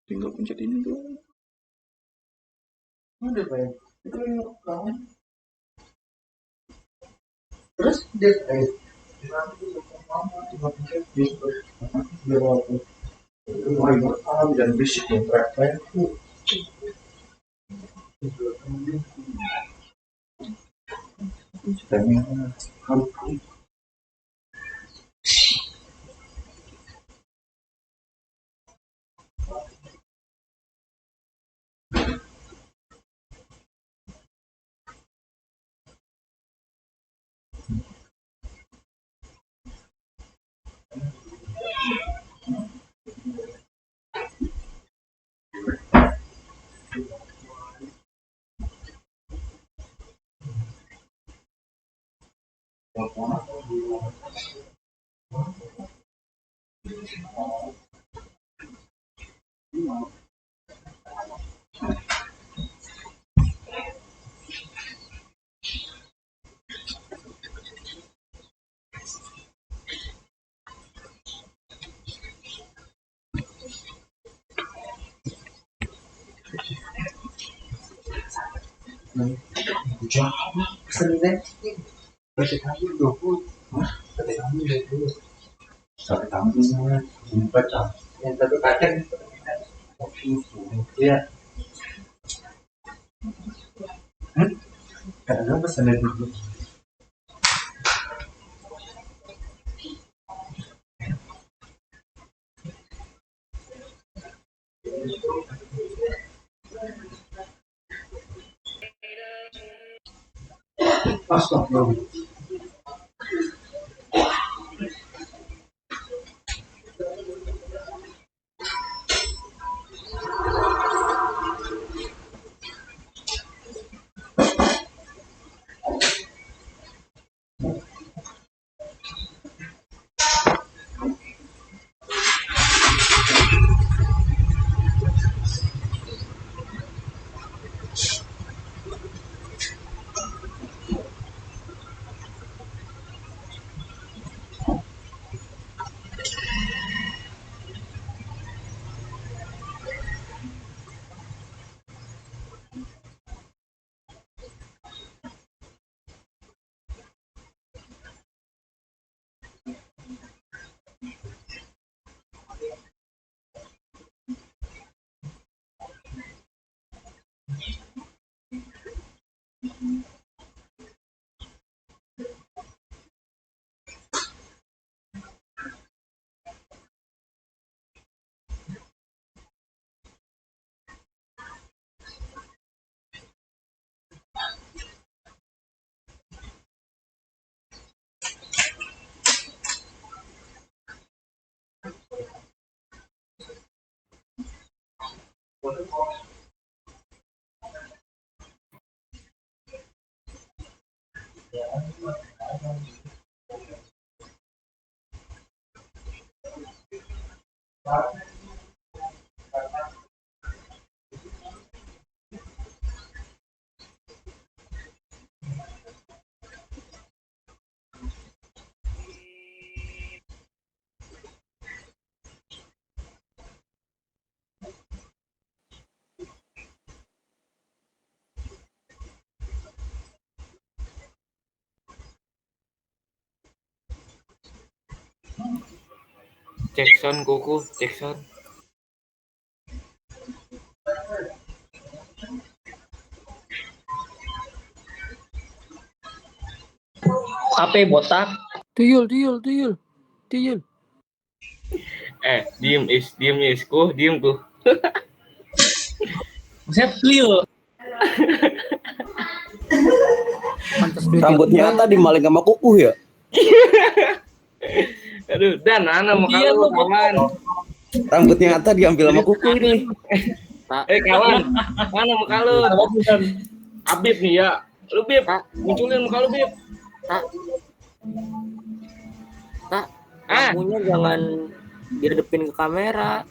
Tinggal pencet ini doang. Udah baik. Itu kamu. Terus dia kayak dan berisik ya track Jauh pesennya masih kamu 20 sampai kamu 20 sampai kamu baca yang tapi kadang ya kadang pesennya dulu astagfirullah. Jackson kuku Jackson. Apa botak? Tuyul. Diem ku. Saya tuyul. Rambutnya Ata dimaling sama kuku ya? Aduh, Dan mana muka lu kawan? Rambutnya Ata diambil sama kuku ini. Kawan, mana muka lu? Abib nih ya. Lu Bib, munculin muka lu Bib. Tak. Kamunya jangan dihadapin ke kamera.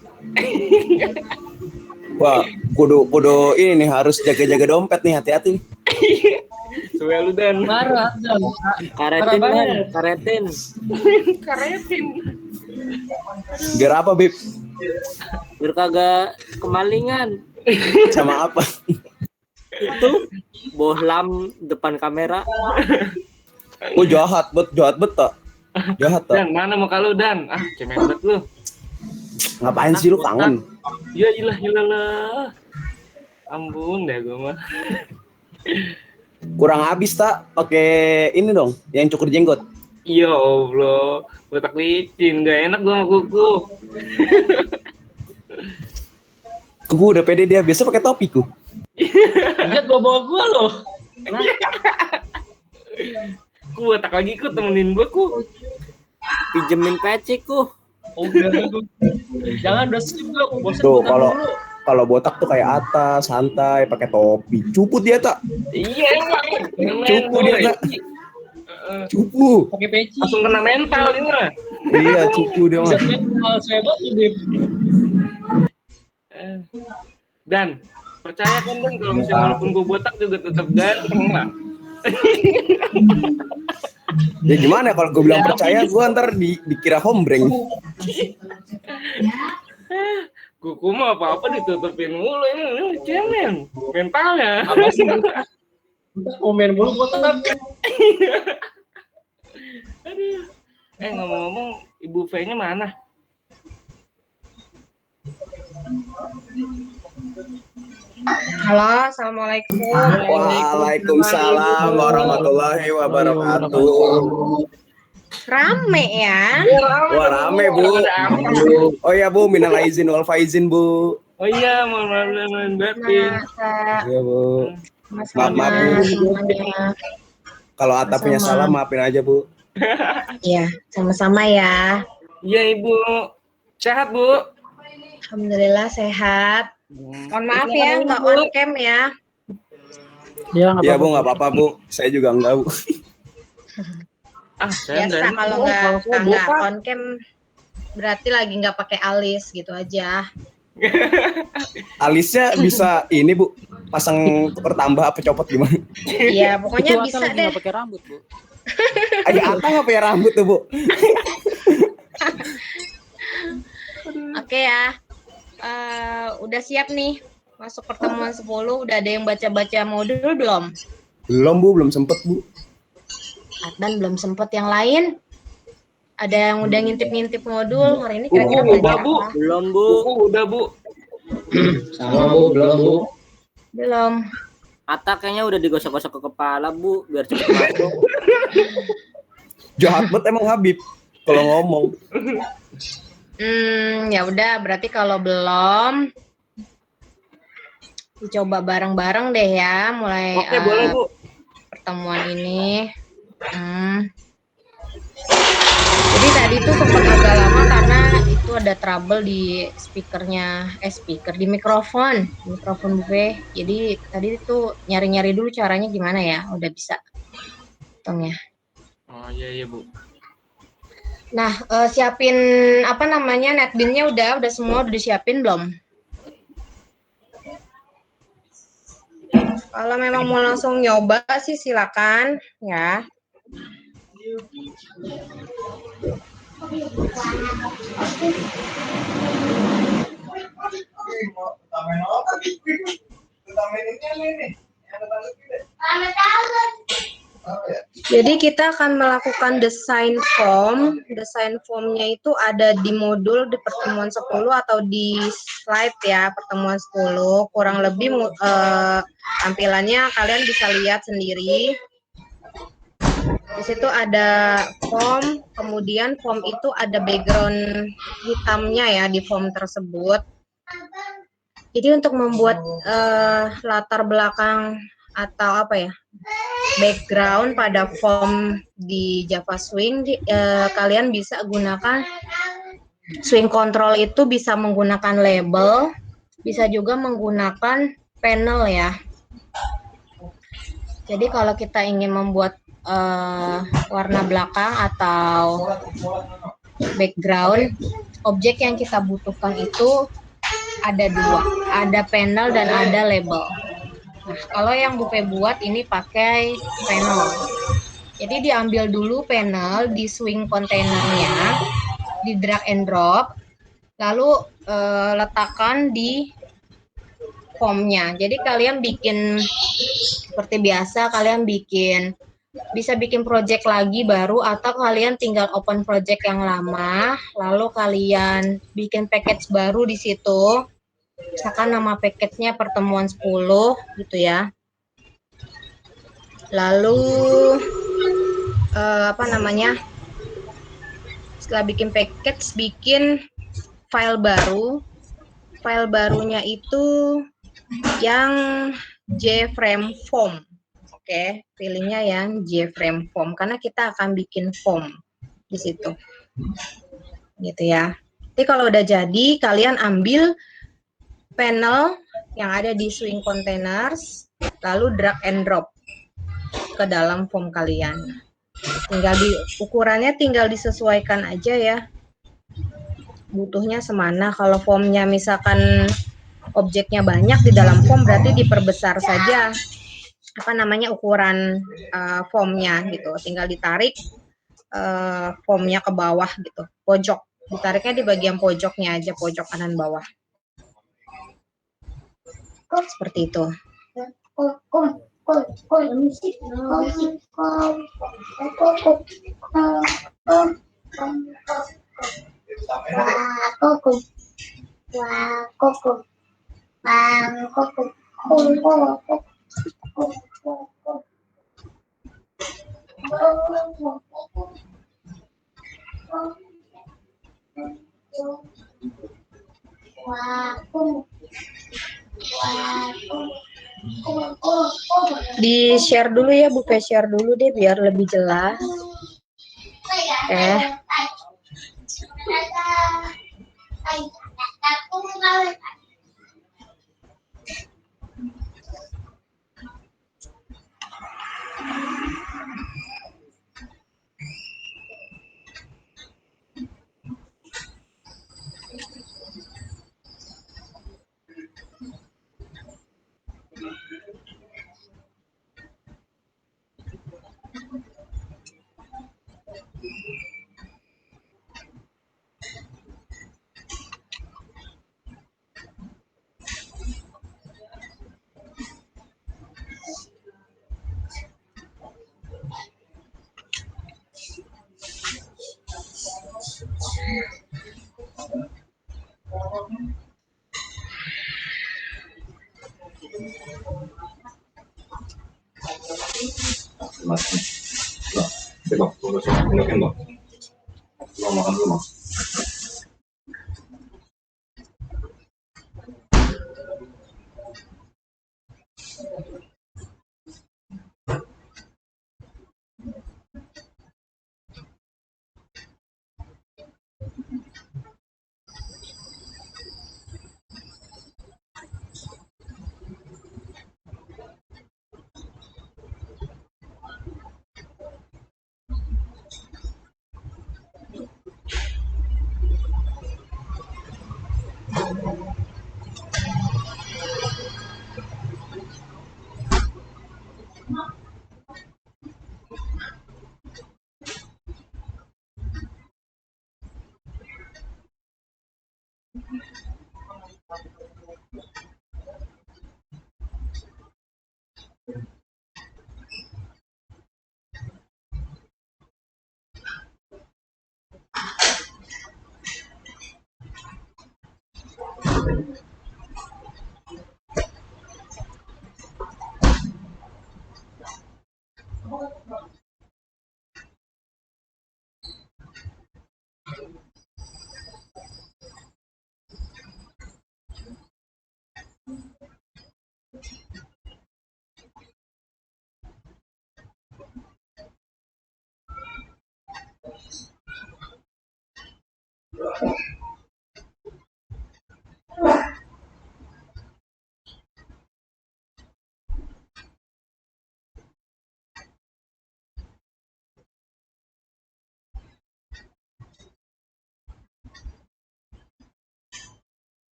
Wah, kudu ini nih harus jaga-jaga dompet nih, hati-hati. Suwe lu Dan. Marah Dan. Karetin. Biar apa, Bib? Biar kagak kemalingan. Sama apa? Itu bohlam depan kamera. Oh jahat bet tak? Jahat tak? Dan mana muka lu Dan? Ah, cemen banget lu. Ngapain sih lu kangen? Ya ilah lah. Ampun deh gue mah. Kurang habis tak? Pakai ini dong, yang cukur jenggot. Ya Allah, botak licin, gak enak gue sama kuku. Kuku udah pede dia, biasa pakai topi ku. Lihat bawa loh. Ku botak lagi ku temenin gue ku. Pinjemin peci ku. Oh, jangan udah sip gua, aku bosan Tuh botak dulu. kalau botak tuh kayak atas, santai, pakai topi. Cupu dia tak? Iya emang. Cupu dia tak? Cupu. Pakai peci. Langsung kena mental ini mah. Iya, cupu dia mah. Bisa mental saya banget dia. Dan percaya kan Dan kalau misalnya walaupun gue botak juga tetap ganteng lah. Ya gimana kalau gue bilang percaya, gue ntar dikira hombreng. Kuku mah apa-apa ditutupin mulu ini cemen mentalnya. Apa sih? Komen mulu botak. Aduh. Ngomong-ngomong Ibu V-nya mana? Halo, assalamualaikum. Waalaikumsalam warahmatullahi wabarakatuh. Rame ya? Wah rame Bu. Oh ya Bu, minal aizin wal faizin Bu. Oh iya, mohon batin. Masa, Iya Bu. Mas Maaf, Mama, Bu. semuanya. Kalau Ata punya salah maafin aja Bu. Iya, sama-sama ya. Iya Ibu. Sehat Bu? Alhamdulillah sehat. Mohon maaf ya, nggak on cam ya. Iya Bu, nggak apa-apa Bu. Saya juga enggak Bu. Ah, saya Biasa kalau nggak on cam berarti lagi nggak pakai alis gitu aja. Alisnya bisa ini Bu, pasang pertambah apa copot gimana? Iya, pokoknya Itu bisa lagi deh. nggak pakai rambut bu. Ayah Ata nggak punya rambut tuh Bu. Oke ya. Udah siap nih masuk pertemuan 10. Udah ada yang baca-baca modul belum? Belum Bu, belum sempet Bu. Adnan belum sempet. Yang lain ada yang udah ngintip-ngintip modul hari ini kira-kira Udah belajar Bu. apa? Belum bu. Udah Bu. Sama Bu, belum Bu. Belum. Ata kayaknya udah digosok-gosok ke kepala bu, biar cepet masuk. Jahat banget emang Habib kalau ngomong. Ya udah berarti kalau belum dicoba bareng-bareng deh ya mulai Oke, boleh Bu. pertemuan ini. Jadi tadi tuh sempat agak lama karena itu ada trouble di di mikrofon buffet. Jadi tadi tuh nyari-nyari dulu caranya gimana ya, udah bisa hitung ya. Oh iya Bu. Nah, siapin apa namanya netbinnya udah semua udah disiapin belum? Kalau memang mau langsung nyoba sih silakan ya. Jadi kita akan melakukan desain form. Desain formnya itu ada di modul di pertemuan 10 atau di slide ya, pertemuan 10. Kurang lebih tampilannya kalian bisa lihat sendiri. Di situ ada form, kemudian form itu ada background hitamnya ya di form tersebut. Jadi untuk membuat latar belakang atau apa ya, background pada form di Java Swing, kalian bisa gunakan Swing Control itu bisa menggunakan label, bisa juga menggunakan panel ya. Jadi kalau kita ingin membuat warna belakang atau background, objek yang kita butuhkan itu ada dua, ada panel dan ada label. Nah, kalau yang Bupe buat ini pakai panel. Jadi diambil dulu panel di swing kontainernya, di drag and drop, lalu letakkan di formnya. Jadi kalian bikin seperti biasa, kalian bisa bikin project lagi baru, atau kalian tinggal open project yang lama, lalu kalian bikin package baru di situ. Misalkan nama package-nya pertemuan 10 gitu ya. Lalu apa namanya? Setelah bikin package, bikin file baru. File barunya itu yang JFrame form. Oke, pilihnya yang JFrame form karena kita akan bikin form di situ. Gitu ya. Jadi kalau udah jadi, kalian ambil panel yang ada di swing containers, lalu drag and drop ke dalam form kalian. Ukurannya tinggal disesuaikan aja ya. Butuhnya semana. Kalau formnya misalkan objeknya banyak di dalam form, berarti diperbesar saja ukuran formnya gitu. Tinggal ditarik formnya ke bawah gitu, pojok. Ditariknya di bagian pojoknya aja, pojok kanan bawah. Seperti itu. Di share dulu ya, buka share dulu deh biar lebih jelas.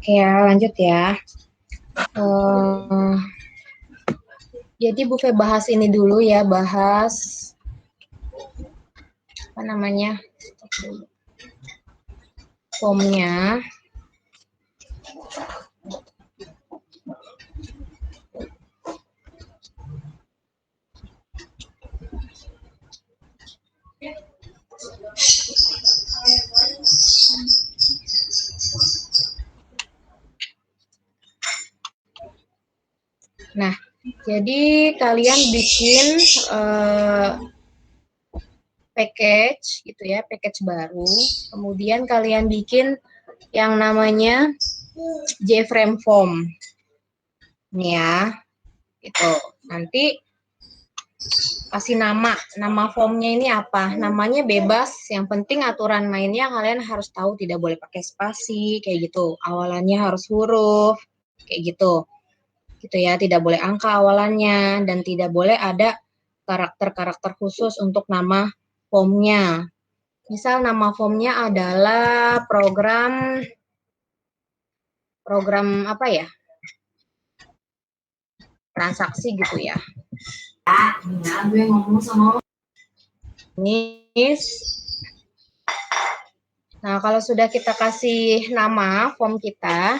Oke ya, lanjut ya. Jadi Bu Fe bahas ini dulu ya, bahas apa namanya formnya. Nah, jadi kalian bikin package gitu ya, package baru. Kemudian kalian bikin yang namanya JFrame form. Nih ya, itu. Nanti kasih nama formnya ini apa? Namanya bebas, yang penting aturan mainnya kalian harus tahu, tidak boleh pakai spasi, kayak gitu. Awalannya harus huruf, kayak gitu. Gitu ya, tidak boleh angka awalannya, dan tidak boleh ada karakter-karakter khusus untuk nama formnya. Misal nama formnya adalah program apa ya? Transaksi gitu ya. Nah, gue ngomong sama Nis. Nah, kalau sudah kita kasih nama form kita,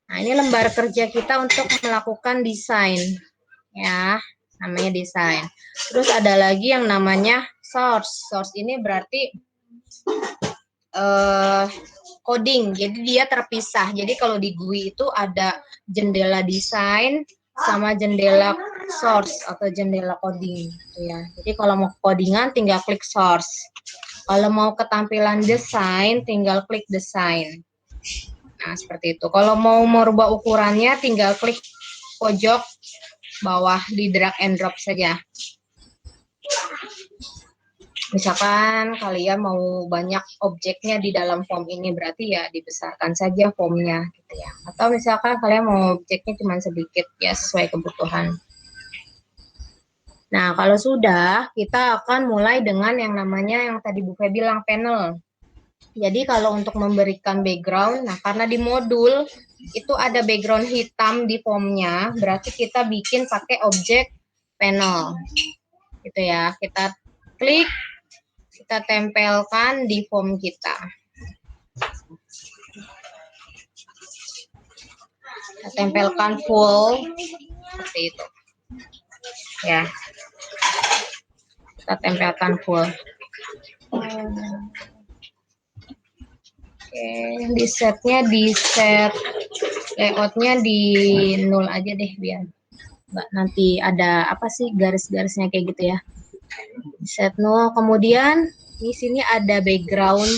nah ini lembar kerja kita untuk melakukan desain. Ya, namanya desain. Terus ada lagi yang namanya source. Source ini berarti coding. Jadi dia terpisah. Jadi kalau di GUI itu ada jendela desain sama jendela source atau jendela coding gitu ya. Jadi kalau mau codingan tinggal klik source. Kalau mau ketampilan desain tinggal klik desain. Nah, seperti itu. Kalau mau merubah ukurannya tinggal klik pojok bawah, di drag and drop saja. Misalkan kalian mau banyak objeknya di dalam form ini, berarti ya dibesarkan saja formnya gitu ya. Atau misalkan kalian mau objeknya cuma sedikit, ya sesuai kebutuhan. Nah, kalau sudah, kita akan mulai dengan yang namanya yang tadi Bu Fe bilang, panel. Jadi kalau untuk memberikan background, nah karena di modul itu ada background hitam di formnya, berarti kita bikin pakai objek panel. Gitu ya, kita klik, kita tempelkan di form kita. Kita tempelkan full seperti itu. Ya, kita tempelkan full. Oke, di set layoutnya di 0 aja deh biar nggak nanti ada apa sih garis-garisnya kayak gitu ya. Set 0, kemudian di sini ada background.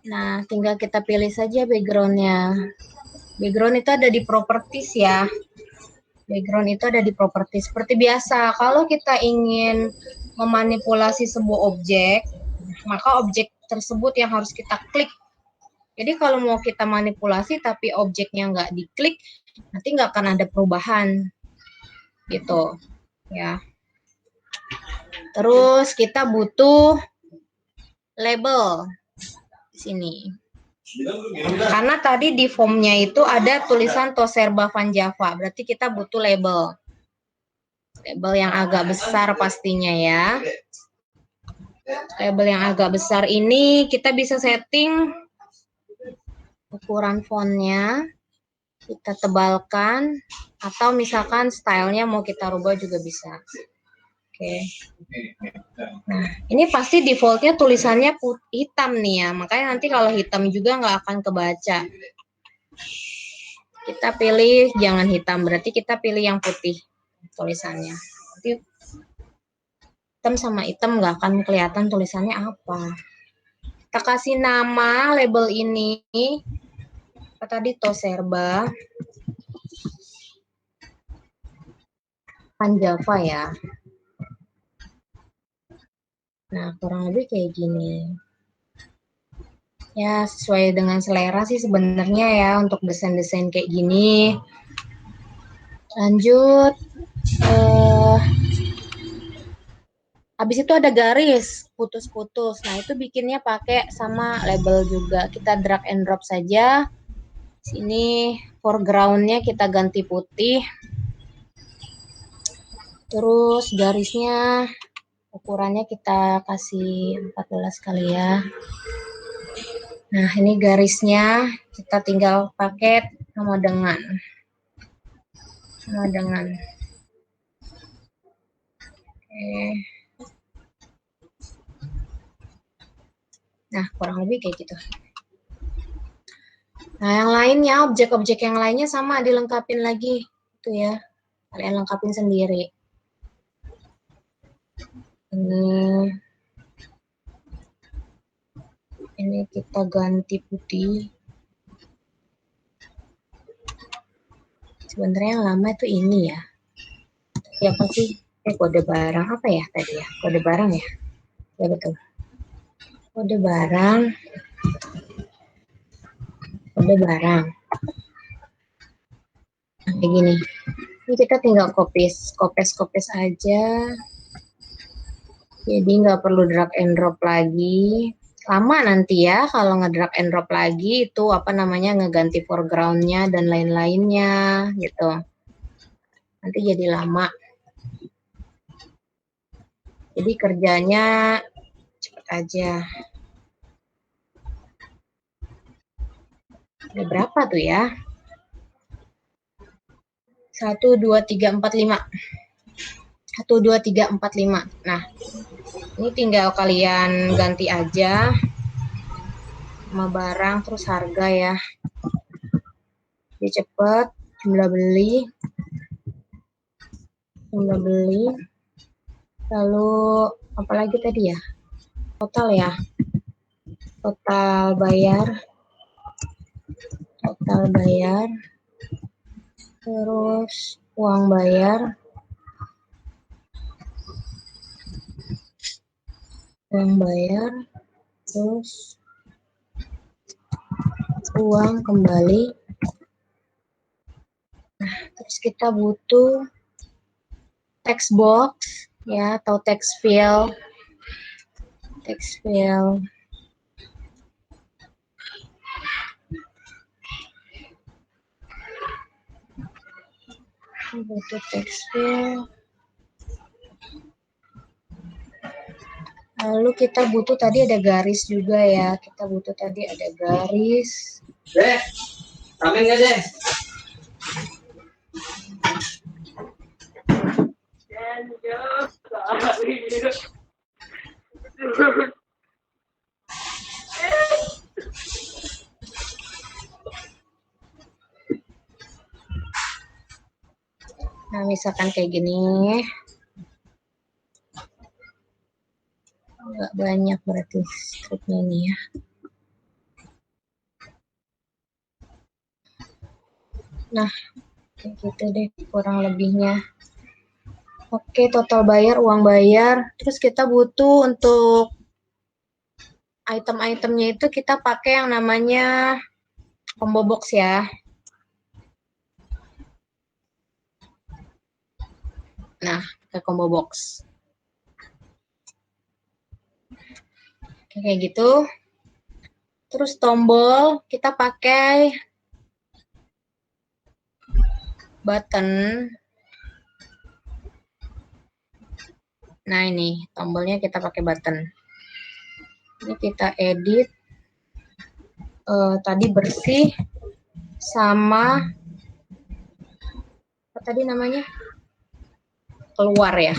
Nah, tinggal kita pilih saja backgroundnya. Background itu ada di properties ya. Background itu ada di properties. Seperti biasa, kalau kita ingin memanipulasi sebuah objek, maka objek tersebut yang harus kita klik. Jadi kalau mau kita manipulasi tapi objeknya nggak diklik, nanti nggak akan ada perubahan. Gitu. Ya. Terus kita butuh label di sini. Karena tadi di formnya itu ada tulisan Toserba Van Java, berarti kita butuh label. Label yang agak besar pastinya ya. Label yang agak besar ini kita bisa setting ukuran fontnya, kita tebalkan, atau misalkan stylenya mau kita rubah juga bisa. Oke. Nah, ini pasti defaultnya tulisannya hitam nih ya, makanya nanti kalau hitam juga nggak akan kebaca. Kita pilih jangan hitam, berarti kita pilih yang putih tulisannya. Nanti hitam sama hitam nggak akan kelihatan tulisannya apa. Kita kasih nama label ini, apa tadi, Toserba Van Java ya. Nah, kurang lebih kayak gini. Ya, sesuai dengan selera sih sebenarnya ya untuk desain-desain kayak gini. Lanjut. Habis itu ada garis putus-putus. Nah, itu bikinnya pakai sama label juga. Kita drag and drop saja. Sini foreground-nya kita ganti putih. Terus garisnya ukurannya kita kasih 14 kali ya. Nah, ini garisnya kita tinggal pakai sama dengan. Oke. Nah, kurang lebih kayak gitu. Nah, yang lainnya, objek-objek yang lainnya sama dilengkapin lagi. Itu ya, kalian lengkapin sendiri. Ini kita ganti putih. Sebenarnya yang lama itu ini ya. Ya apa sih? Kode barang apa ya tadi ya? Kode barang ya? Ya betul. Kode barang. Nah, kayak gini. Ini kita tinggal kopes aja. Jadi nggak perlu drag and drop lagi. Lama nanti ya kalau nge-drag and drop lagi itu apa namanya ngeganti foreground-nya dan lain-lainnya gitu. Nanti jadi lama. Jadi kerjanya cepet aja. Ada berapa tuh ya? 1, 2, 3, 4, 5. 1, 2, 3, 4, 5. Nah, ini tinggal kalian ganti aja sama barang terus harga ya. Jadi cepet, jumlah beli. Lalu apa lagi tadi ya? Total ya. Total bayar. Terus uang bayar. Terus uang kembali. Nah, terus kita butuh text box ya atau text field. Butuh text field. Lalu kita butuh tadi ada garis juga ya. Kita butuh tadi ada garis. Amin nggak deh? Nah, misalkan kayak gini. Nggak banyak berarti stripnya ini ya. Nah, kayak gitu deh kurang lebihnya. Oke, total bayar, uang bayar. Terus kita butuh untuk item-itemnya itu kita pakai yang namanya combo box ya. Nah, ke combo box. Kayak gitu. Terus tombol kita pakai button. Nah, ini tombolnya kita pakai button. Ini kita edit. Tadi bersih sama apa tadi namanya? Keluar ya.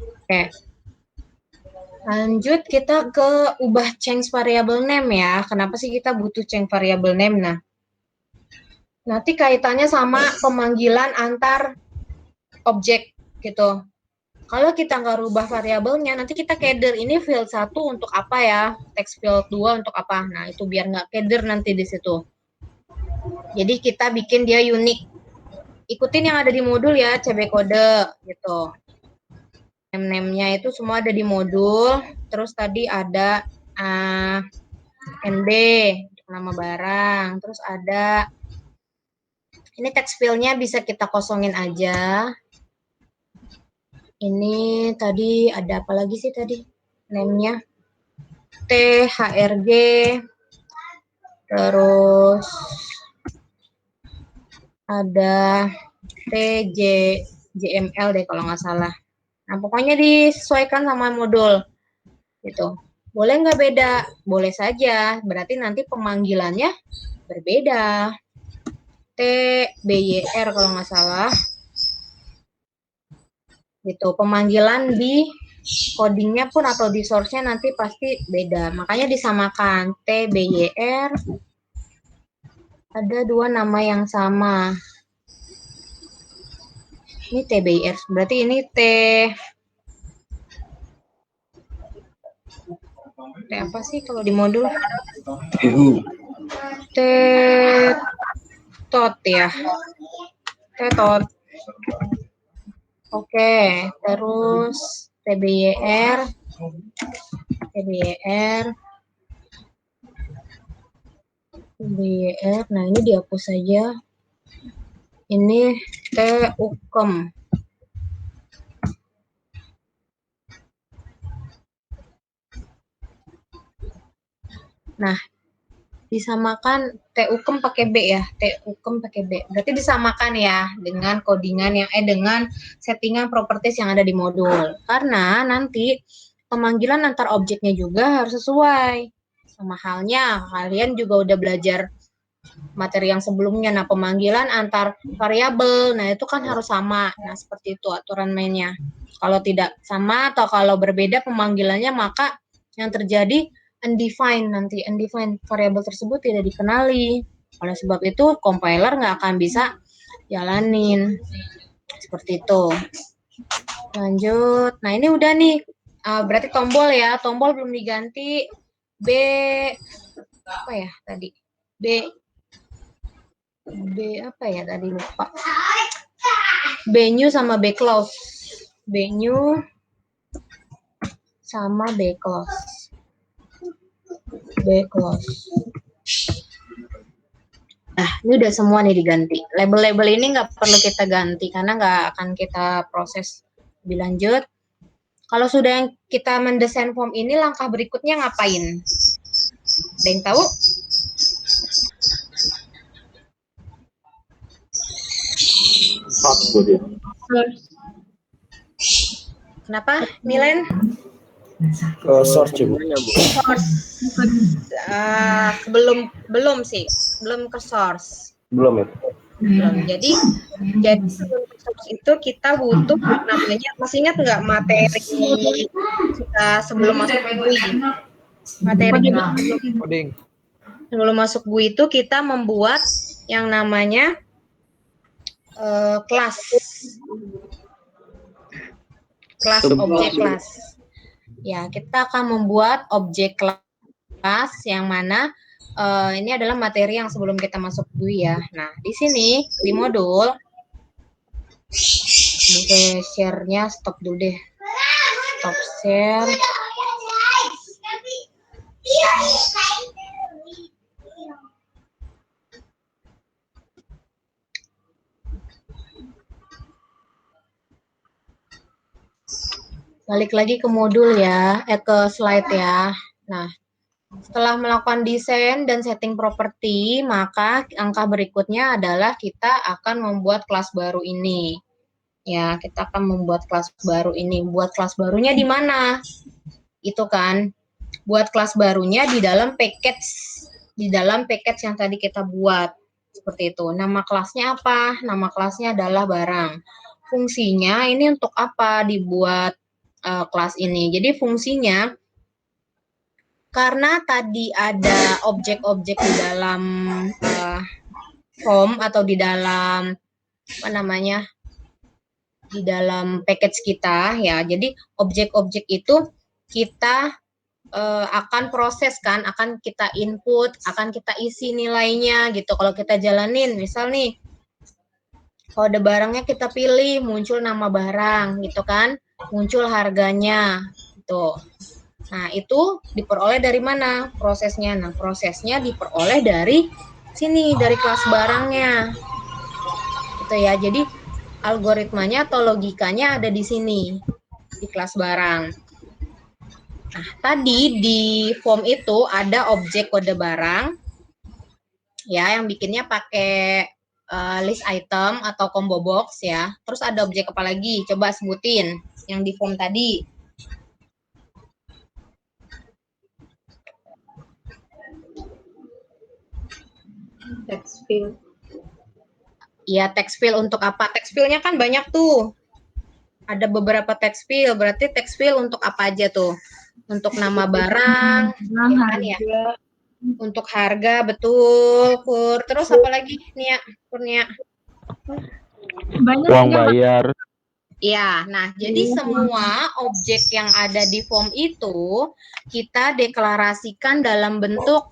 Oke. Lanjut kita ke ubah change variable name ya. Kenapa sih kita butuh change variable name? Nah, nanti kaitannya sama pemanggilan antar objek gitu. Kalau kita nggak rubah variabelnya, nanti kita keder ini field 1 untuk apa ya, text field 2 untuk apa. Nah, itu biar nggak keder nanti di situ. Jadi kita bikin dia unik. Ikutin yang ada di modul ya, CB kode gitu. Name-nya itu semua ada di modul. Terus tadi ada NB, nama barang. Terus ada, ini text field-nya bisa kita kosongin aja. Ini tadi ada apa lagi sih tadi name-nya? THRG, terus ada TJML deh kalau nggak salah. Nah, pokoknya disesuaikan sama modul gitu. Boleh nggak beda? Boleh saja, berarti nanti pemanggilannya berbeda. TBYR kalau nggak salah. Gitu, pemanggilan di codingnya pun atau di source-nya nanti pasti beda. Makanya disamakan. TBYR ada dua nama yang sama. Ini TBYR, berarti ini T apa sih kalau di modul? T tot ya. T tot. Oke, terus TBYR. Nah ini dihapus saja. Ini TUKEM. Nah, disamakan TUKEM pakai B ya, TUKEM pakai B. Berarti disamakan ya dengan codingan yang dengan settingan properties yang ada di modul. Karena nanti pemanggilan antar objeknya juga harus sesuai. Sama halnya kalian juga udah belajar materi yang sebelumnya. Nah, pemanggilan antar variabel, nah itu kan harus sama. Nah, seperti itu aturan mainnya. Kalau tidak sama atau kalau berbeda pemanggilannya, maka yang terjadi undefined, nanti undefined variabel tersebut tidak dikenali. Oleh sebab itu compiler nggak akan bisa jalanin seperti itu. Lanjut, nah ini udah nih, berarti tombol ya, tombol belum diganti. B apa ya tadi? B apa ya tadi, lupa. B new sama B close. B new sama B close. B close. Nah, ini udah semua nih diganti. Label-label ini nggak perlu kita ganti karena nggak akan kita proses lebih lanjut. Kalau sudah yang kita mendesain form ini, langkah berikutnya ngapain? Ada yang tahu? Kenapa, Milen? Ke source coba. Source. Belum sih, belum ke source. Belum ya? Jadi untuk itu kita butuh namanya, masih ingat nggak materi kita sebelum masuk GUI? Materi kita Coding. sebelum masuk GUI itu kita membuat yang namanya kelas objek kelas. Ya, kita akan membuat objek kelas yang mana ini adalah materi yang sebelum kita masuk GUI ya. Nah, di sini di modul, share-nya stop dulu deh. Stop share. Balik lagi ke modul ya, ke slide ya. Nah, setelah melakukan desain dan setting properti, maka langkah berikutnya adalah kita akan membuat kelas baru ini. Ya, kita akan membuat kelas baru ini. Buat kelas barunya di mana? Itu kan, buat kelas barunya di dalam package yang tadi kita buat. Seperti itu. Nama kelasnya apa? Nama kelasnya adalah barang. Fungsinya ini untuk apa dibuat kelas ini? Jadi fungsinya, karena tadi ada objek-objek di dalam form atau di dalam di dalam package kita ya. Jadi objek-objek itu kita akan proses kan, akan kita input, akan kita isi nilainya gitu. Kalau kita jalanin, misal nih, kode barangnya kita pilih, muncul nama barang gitu kan, muncul harganya gitu. Nah, itu diperoleh dari mana prosesnya? Nah, prosesnya diperoleh dari sini, dari kelas barangnya. Gitu ya. Jadi algoritmanya atau logikanya ada di sini, di kelas barang. Nah, tadi di form itu ada objek kode barang ya, yang bikinnya pakai list item atau combo box ya. Terus ada objek apa lagi? Coba sebutin yang di form tadi. Text field. Iya, text field untuk apa? Text field-nya kan banyak tuh. Ada beberapa text field, berarti text field untuk apa aja tuh? Untuk nama barang, ya kan ya? Untuk harga, betul, Pur. Terus apa lagi, Nia? Kurnia? Uang bayar. Ya, nah jadi semua objek yang ada di form itu kita deklarasikan dalam bentuk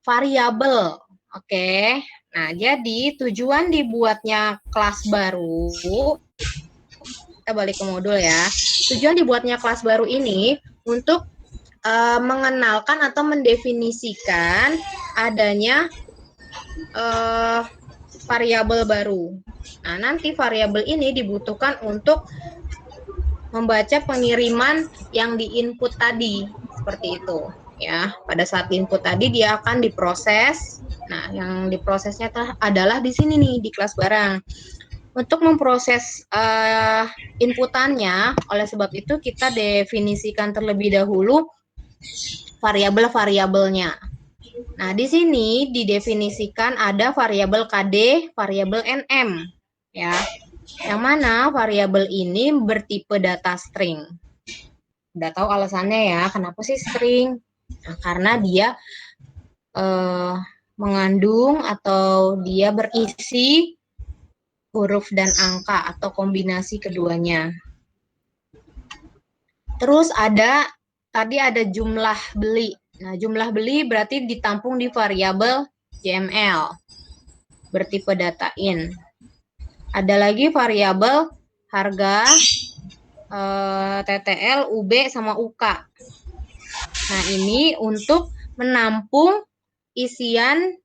variabel. Oke. Nah, jadi tujuan dibuatnya kelas baru, kita balik ke modul ya. Tujuan dibuatnya kelas baru ini untuk mengenalkan atau mendefinisikan adanya variabel baru. Nah, nanti variabel ini dibutuhkan untuk membaca pengiriman yang diinput tadi, seperti itu ya. Pada saat input tadi dia akan diproses. Nah, yang diprosesnya adalah di sini nih, di kelas barang. Untuk memproses inputannya, oleh sebab itu kita definisikan terlebih dahulu variabel-variabelnya. Nah, di sini didefinisikan ada variabel KD, variabel NM, ya. Yang mana variabel ini bertipe data string. Udah tahu alasannya ya, kenapa sih string? Nah, karena dia mengandung atau dia berisi huruf dan angka atau kombinasi keduanya. Terus tadi ada jumlah beli. Nah, jumlah beli berarti ditampung di variabel JML bertipe data in. Ada lagi variabel harga, TTL, UB, sama UK. Nah, ini untuk menampung isian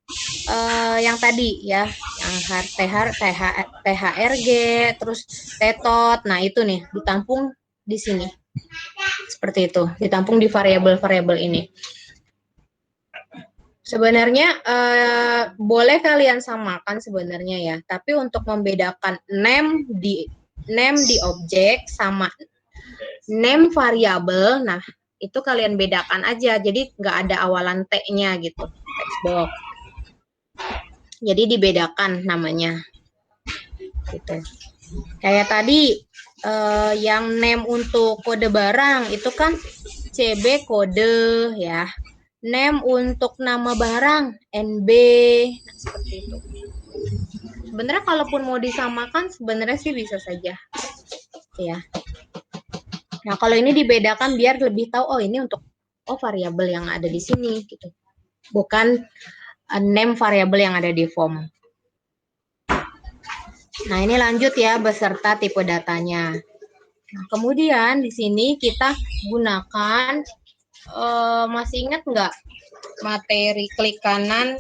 yang tadi ya, yang THRG, terus TTOT. Nah, itu nih ditampung di sini. Seperti itu, ditampung di variabel-variabel ini. Sebenarnya boleh kalian samakan sebenarnya ya, tapi untuk membedakan name di objek sama name variabel, nah itu kalian bedakan aja, jadi nggak ada awalan T-nya gitu, text box. Jadi dibedakan namanya. Gitu. Kayak tadi yang name untuk kode barang itu kan CB kode ya. Name untuk nama barang NB. Nah, seperti itu. Sebenarnya kalaupun mau disamakan sebenarnya sih bisa saja. Ya. Nah, kalau ini dibedakan biar lebih tahu oh ini untuk variabel yang ada di sini gitu. Bukan name variabel yang ada di form. Nah, ini lanjut ya beserta tipe datanya. Nah, kemudian di sini kita gunakan masih ingat nggak materi klik kanan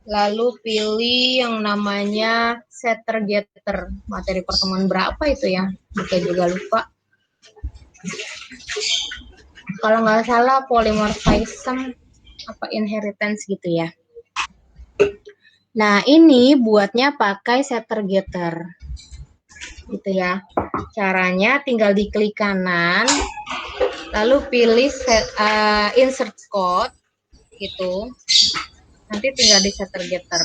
lalu pilih yang namanya setter getter. Materi pertemuan berapa itu ya? Kita juga lupa. Kalau nggak salah polymorphism apa inheritance gitu ya. Nah, ini buatnya pakai setter getter. Gitu ya. Caranya tinggal diklik kanan lalu pilih insert code gitu. Nanti tinggal di setter getter.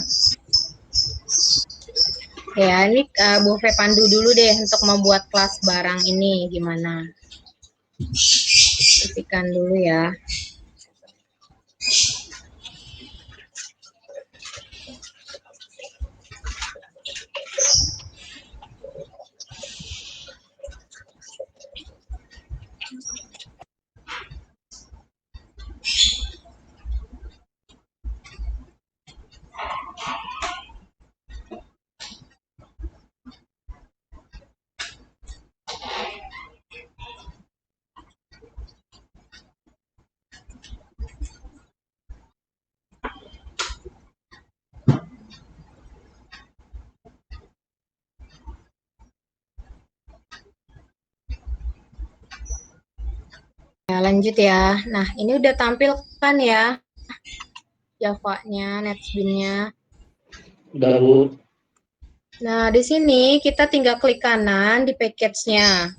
Ya, ini Bu Fe pandu dulu deh untuk membuat kelas barang ini gimana. Ketikkan dulu ya. Nah, lanjut ya. Nah, ini udah tampil kan ya Java-nya, NetBeans-nya. Udah, Bu. Nah, di sini kita tinggal klik kanan di package-nya.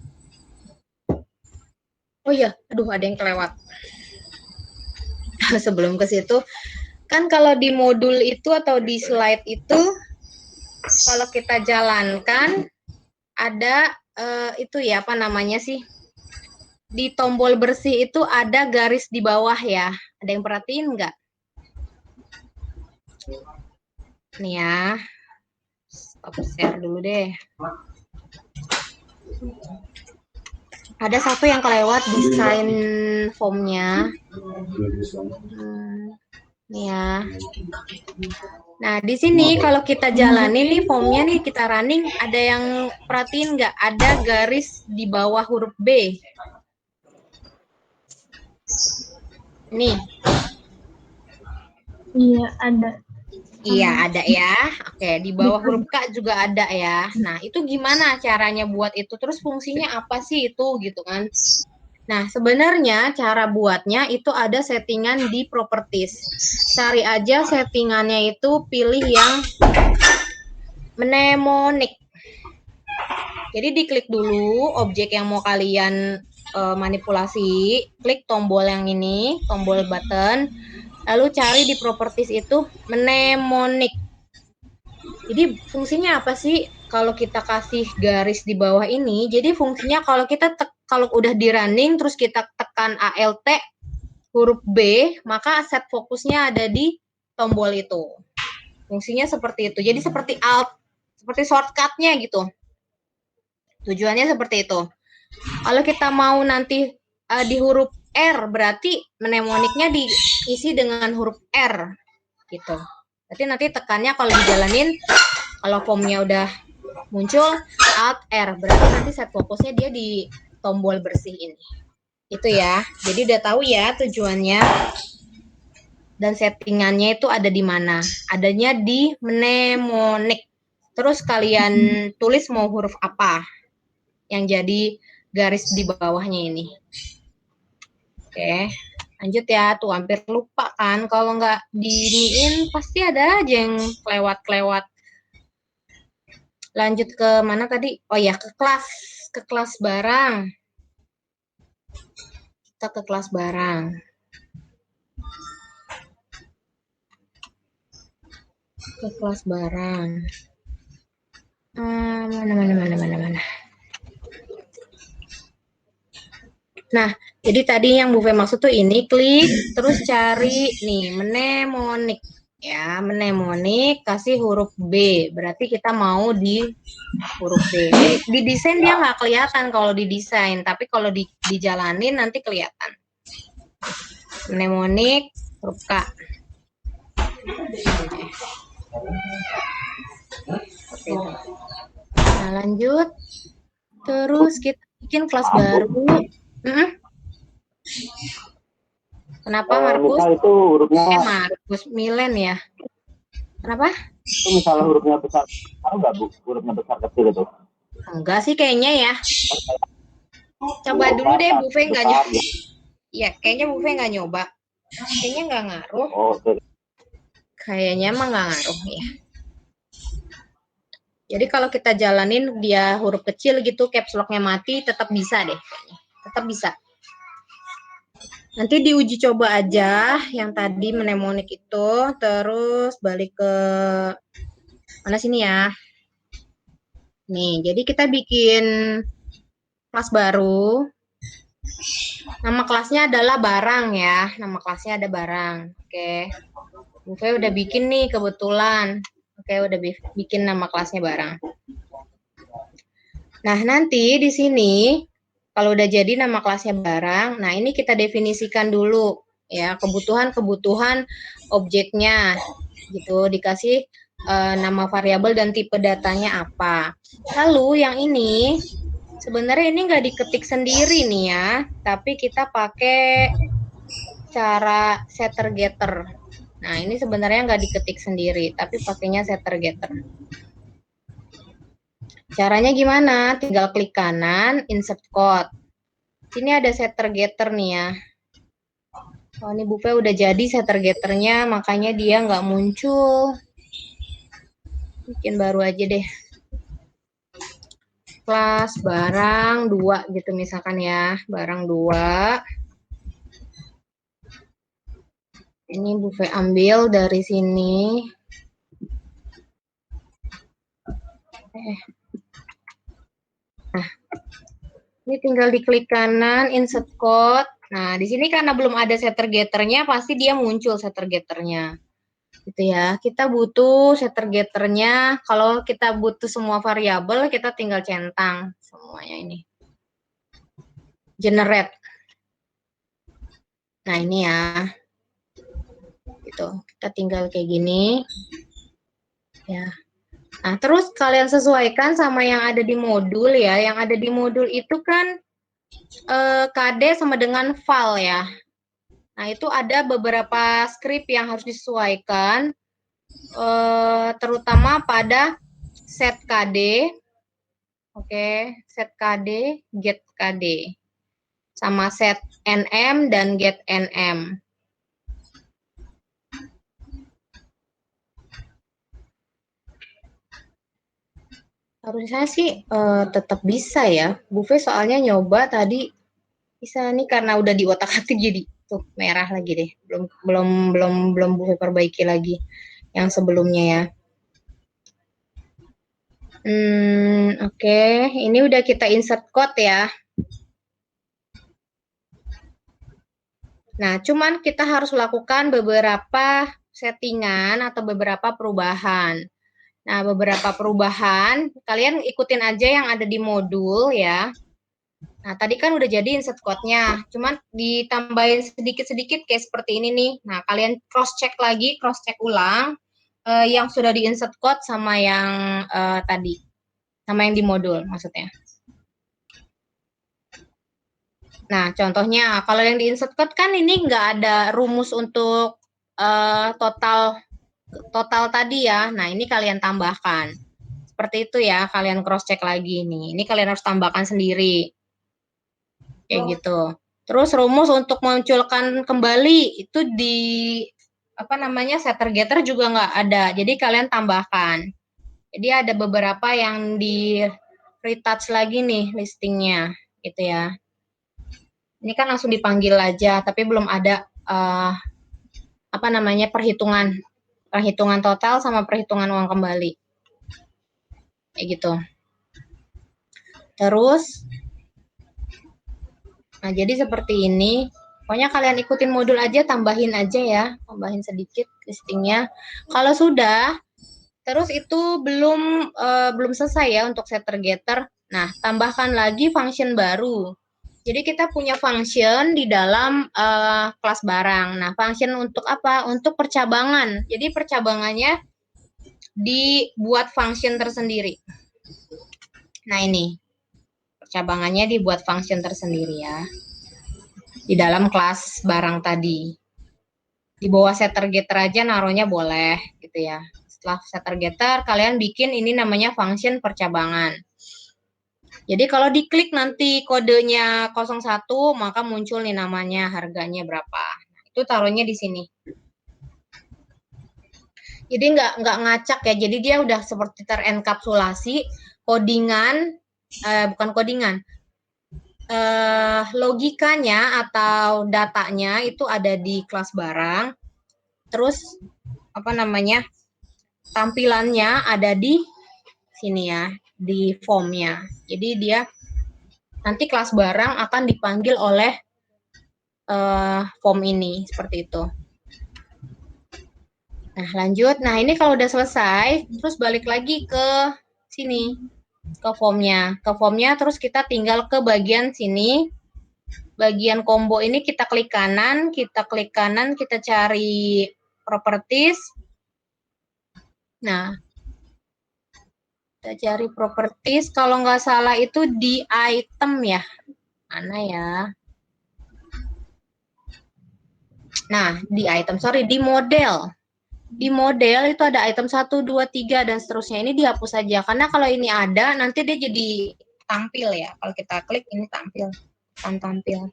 Oh iya, aduh ada yang kelewat. Sebelum ke situ, kan kalau di modul itu atau di slide itu, kalau kita jalankan, ada itu ya, apa namanya sih? Di tombol bersih itu ada garis di bawah ya. Ada yang perhatiin nggak? Nih ya, stop share dulu deh. Ada satu yang kelewat desain formnya. Nih ya. Nah, di sini kalau kita jalanin nih formnya nih kita running, ada yang perhatiin nggak? Ada garis di bawah huruf B. Nih. Iya, ada. Iya, ada ya. Oke, di bawah huruf K juga ada ya. Nah, itu gimana caranya buat itu? Terus fungsinya apa sih itu gitu kan? Nah, sebenarnya cara buatnya itu ada settingan di properties. Cari aja settingannya itu pilih yang mnemonic. Jadi diklik dulu objek yang mau kalian manipulasi, klik tombol yang ini, tombol button, lalu cari di properties itu mnemonic. Jadi fungsinya apa sih kalau kita kasih garis di bawah ini? Jadi fungsinya kalau kita kalau udah di running terus kita tekan ALT huruf B, maka set fokusnya ada di tombol itu. Fungsinya seperti itu. Jadi seperti alt, seperti shortcut-nya gitu. Tujuannya seperti itu. Kalau kita mau nanti di huruf R, berarti mnemoniknya diisi dengan huruf R gitu. Berarti nanti tekannya kalau dijalanin, kalau formnya udah muncul Alt R, berarti nanti set fokusnya dia di tombol bersih ini. Itu ya. Jadi udah tahu ya tujuannya dan settingannya itu ada di mana. Adanya di mnemonik. Terus kalian tulis mau huruf apa yang jadi garis di bawahnya ini. Oke, lanjut ya. Tuh hampir lupa kan. Kalau nggak diniin pasti ada aja yang kelewat-kelewat. Lanjut ke mana tadi? Oh ya, ke kelas barang. Kita ke kelas barang. ke kelas barang. Mana. Nah, jadi tadi yang Bu Fe maksud tuh ini, klik, terus cari nih, mnemonik. Ya, mnemonik, kasih huruf B. Berarti kita mau di huruf B. Di desain dia nggak kelihatan kalau di desain, tapi kalau dijalanin nanti kelihatan. Mnemonik, huruf K. Oke. Nah, lanjut. Terus kita bikin kelas baru. Kenapa Markus? Misal itu hurufnya Markus Milen ya. Kenapa? itu misalnya hurufnya besar, tahu nggak Bu? Hurufnya besar kecil itu. Enggak sih kayaknya ya. Coba dulu deh Bu Fe nggak nyoba. Iya, kayaknya Bu Fe nggak nyoba. Kayaknya nggak ngaruh. Oh, Kayaknya emang nggak ngaruh ya. Jadi kalau kita jalanin dia huruf kecil gitu, caps lock-nya mati, tetap bisa deh. Tetap bisa. Nanti diuji coba aja yang tadi mnemonik itu, terus balik ke mana sini ya. Nih, jadi kita bikin kelas baru. Nama kelasnya adalah barang ya. Nama kelasnya ada barang. Oke. Bu Fe udah bikin nih kebetulan. Oke, udah bikin nama kelasnya barang. Nah, nanti di sini kalau udah jadi nama kelasnya barang, nah ini kita definisikan dulu ya, kebutuhan-kebutuhan objeknya gitu, dikasih nama variabel dan tipe datanya apa. Lalu yang ini sebenarnya ini nggak diketik sendiri nih ya, tapi kita pakai cara setter getter. Nah, ini sebenarnya nggak diketik sendiri, tapi pakainya setter getter. Caranya gimana? Tinggal klik kanan, insert code. Sini ada setter getter nih ya. Oh, ini Bu Fe udah jadi setter getternya, makanya dia nggak muncul. Bikin baru aja deh. Kelas barang 2 gitu misalkan ya. Barang 2. Ini Bu Fe ambil dari sini. Nah, ini tinggal diklik kanan, insert code. Nah, di sini karena belum ada setter getternya, pasti dia muncul setter getternya. Gitu ya. Kita butuh setter getternya. Kalau kita butuh semua variabel, kita tinggal centang semuanya ini. Generate. Nah, ini ya. Gitu. Kita tinggal kayak gini. Ya. Nah, terus kalian sesuaikan sama yang ada di modul ya. Yang ada di modul itu kan KD sama dengan file ya. Nah, itu ada beberapa script yang harus disesuaikan, terutama pada set KD, set KD, get KD, sama set NM dan get NM. Harusnya sih tetap bisa ya. Bu Fe soalnya nyoba tadi bisa nih karena udah di otak-atik jadi tuh merah lagi deh. Belum Bu Fe perbaiki lagi yang sebelumnya ya. Oke. Ini udah kita insert code ya. Nah, cuman kita harus lakukan beberapa settingan atau beberapa perubahan. Nah, beberapa perubahan, kalian ikutin aja yang ada di modul ya. Nah, tadi kan udah jadi insert code-nya, cuman ditambahin sedikit-sedikit kayak seperti ini nih. Nah, kalian cross-check lagi, cross-check ulang yang sudah di insert code sama yang tadi, sama yang di modul maksudnya. Nah, contohnya, kalau yang di insert code kan ini nggak ada rumus untuk total tadi ya. Nah, ini kalian tambahkan. Seperti itu ya, kalian cross-check lagi nih. Ini kalian harus tambahkan sendiri. Kayak gitu. Terus rumus untuk munculkan kembali itu di setter getter juga nggak ada. Jadi kalian tambahkan. Jadi ada beberapa yang di retouch lagi nih listingnya, gitu ya. Ini kan langsung dipanggil aja, tapi belum ada perhitungan Perhitungan total sama perhitungan uang kembali. Kayak gitu. Terus, nah jadi seperti ini. Pokoknya kalian ikutin modul aja, tambahin aja ya. Tambahin sedikit listingnya. Kalau sudah, terus itu belum selesai ya untuk setter getter. Nah, tambahkan lagi function baru. Jadi kita punya function di dalam kelas barang. Nah, function untuk apa? Untuk percabangan. Jadi percabangannya dibuat function tersendiri. Nah, ini. Percabangannya dibuat function tersendiri ya. Di dalam kelas barang tadi. Di bawah setter getter aja naruhnya boleh gitu ya. Setelah setter getter, kalian bikin ini namanya function percabangan. Jadi kalau diklik nanti kodenya 01, maka muncul nih namanya, harganya berapa. Itu taruhnya di sini. Jadi nggak ngacak ya, jadi dia udah seperti terenkapsulasi, codingan, bukan codingan, logikanya atau datanya itu ada di kelas barang, terus apa namanya, tampilannya ada di sini ya, di formnya. Jadi dia nanti kelas barang akan dipanggil oleh form ini, seperti itu. Nah, lanjut. Nah, ini kalau udah selesai, terus balik lagi ke sini, ke formnya. Ke formnya, terus kita tinggal ke bagian sini. Bagian combo ini kita klik kanan, kita cari properties. Nah, kita cari properties, kalau nggak salah itu di item ya. Mana ya? Nah, di model. Di model itu ada item 1, 2, 3, dan seterusnya. Ini dihapus saja. Karena kalau ini ada, nanti dia jadi tampil ya. Kalau kita klik, ini tampil. Tampil.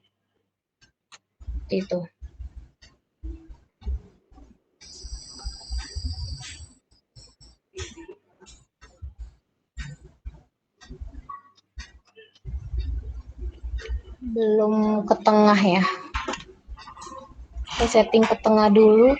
Itu. Belum ke tengah ya. Kita setting ke tengah dulu.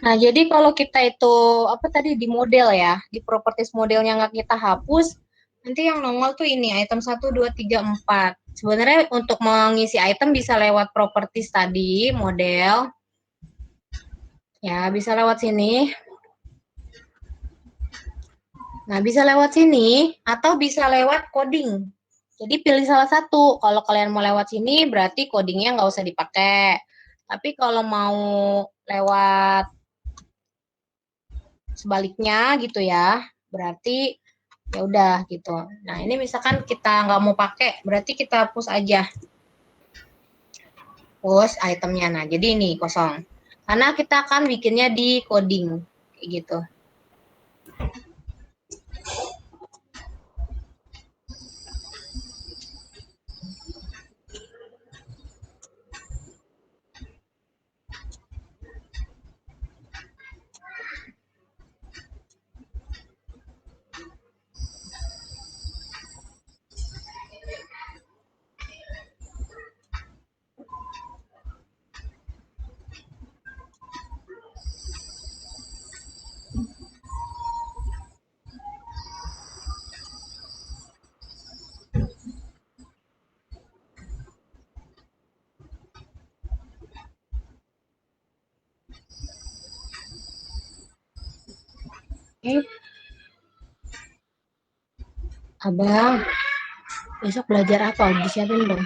Nah, jadi kalau kita itu apa tadi di model ya, di properties modelnya nggak kita hapus, nanti yang nongol tuh ini item 1, 2, 3, 4. Sebenarnya untuk mengisi item bisa lewat properties tadi, model. Ya, bisa lewat sini. Nah, bisa lewat sini atau bisa lewat coding. Jadi pilih salah satu. Kalau kalian mau lewat sini berarti codingnya nggak usah dipakai. Tapi kalau mau lewat sebaliknya gitu ya, berarti ya udah gitu. Nah, ini misalkan kita nggak mau pakai, berarti kita hapus aja. Hapus itemnya. Nah, jadi ini kosong. Karena kita akan bikinnya di coding kayak gitu. Abang, besok belajar apa? Disiapin dong.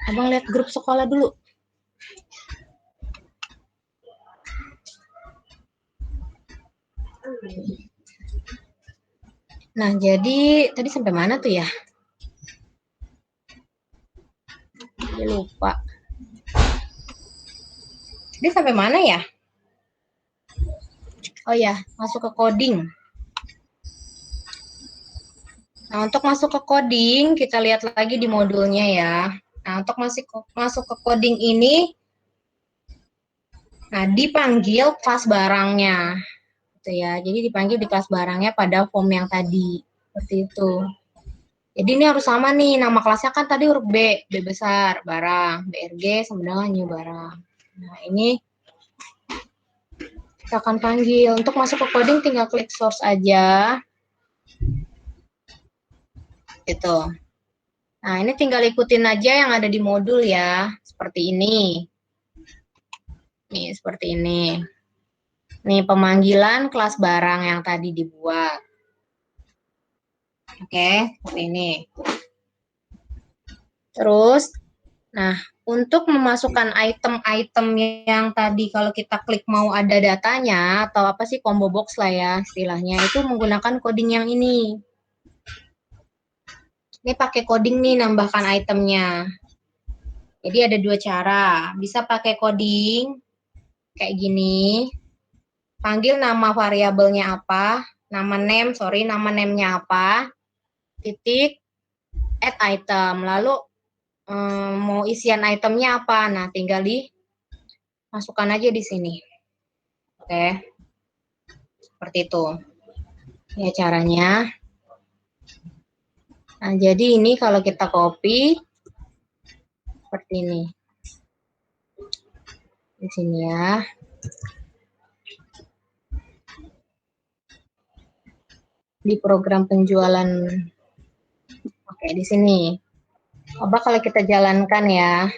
Abang lihat grup sekolah dulu. Nah, jadi tadi sampai mana tuh ya? Saya lupa. Jadi sampai mana ya? Oh ya, masuk ke coding. Nah, untuk masuk ke coding, kita lihat lagi di modulnya ya. Nah, untuk masuk ke coding ini, nah dipanggil kelas barangnya. Gitu ya. Jadi dipanggil di kelas barangnya pada form yang tadi. Seperti itu. Jadi ini harus sama nih, nama kelasnya kan tadi huruf B, B besar, barang, BRG sama dengan new barang. Nah, ini kita akan panggil. Untuk masuk ke coding tinggal klik source aja. Gitu. Nah, ini tinggal ikutin aja yang ada di modul ya. Seperti ini. Nih, seperti ini. Nih, pemanggilan kelas barang yang tadi dibuat. Oke, seperti ini. Terus, nah, untuk memasukkan item-item yang tadi kalau kita klik mau ada datanya, atau apa sih, combo box lah ya istilahnya, itu menggunakan coding yang ini. Ini pakai coding nih nambahkan itemnya. Jadi ada dua cara. Bisa pakai coding kayak gini. Panggil nama variabelnya apa, nama name-nya apa, titik, add item. Lalu mau isian itemnya apa? Nah, tinggal dimasukkan aja di sini. Oke. Seperti itu. Ya caranya. Nah, jadi ini kalau kita copy seperti ini. Di sini ya. Di program penjualan. Oke, di sini. Coba kalau kita jalankan ya.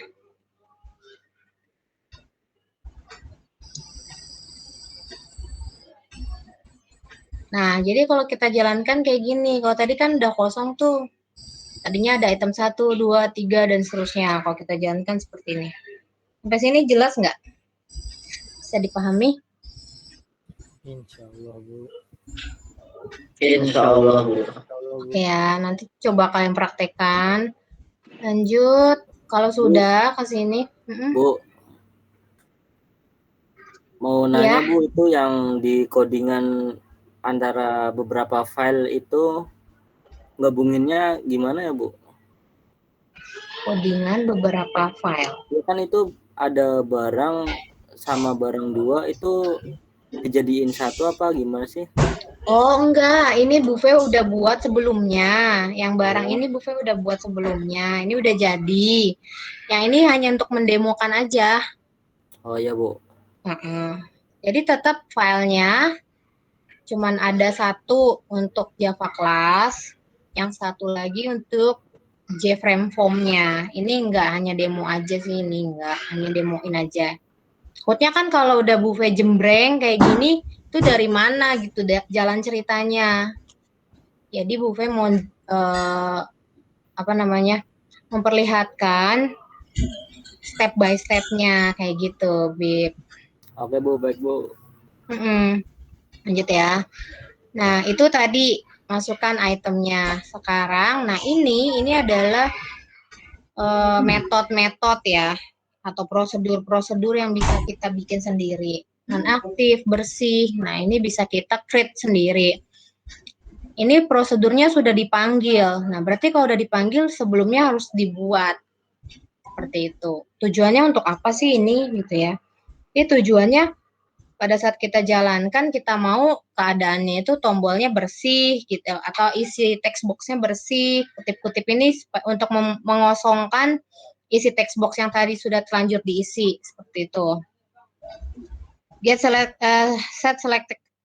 Nah, jadi kalau kita jalankan kayak gini. Kalau tadi kan udah kosong tuh. Tadinya ada item 1, 2, 3, dan seterusnya. Kalau kita jalankan seperti ini. Sampai sini jelas nggak? Bisa dipahami? Insya Allah, Bu. Insya Allah, Bu. Oke ya, nanti coba kalian praktekkan. Lanjut, kalau sudah ke sini. Bu, mau nanya Bu, itu yang di codingan antara beberapa file itu gabunginnya gimana ya Bu? Codingan beberapa file. Ya kan itu ada barang sama barang dua itu dijadiin satu apa gimana sih? Oh enggak, ini Bu Fe udah buat sebelumnya. Yang barang ini Bu Fe udah buat sebelumnya. Ini udah jadi. Yang ini hanya untuk mendemokan aja. Oh ya Bu. Jadi tetap filenya cuman ada satu untuk Java class, yang satu lagi untuk JFrame form-nya. Ini enggak hanya demo aja sih, ini enggak hanya demoin aja. Takutnya kan kalau udah Bu Fe jembreng kayak gini, itu dari mana gitu jalan ceritanya. Jadi Bu Fe mau memperlihatkan step by step-nya kayak gitu, Bib. Oke Bu, baik Bu. Lanjut ya. Nah, itu tadi masukkan itemnya. Sekarang, nah ini adalah metode-metode ya, atau prosedur-prosedur yang bisa kita bikin sendiri. Non-aktif, bersih, nah ini bisa kita create sendiri. Ini prosedurnya sudah dipanggil. Nah, berarti kalau udah dipanggil sebelumnya harus dibuat. Seperti itu. Tujuannya untuk apa sih ini gitu ya? Ini tujuannya pada saat kita jalankan kita mau keadaannya itu tombolnya bersih gitu atau isi text box-nya bersih. Kutip-kutip ini untuk mengosongkan isi text box yang tadi sudah terlanjur diisi seperti itu.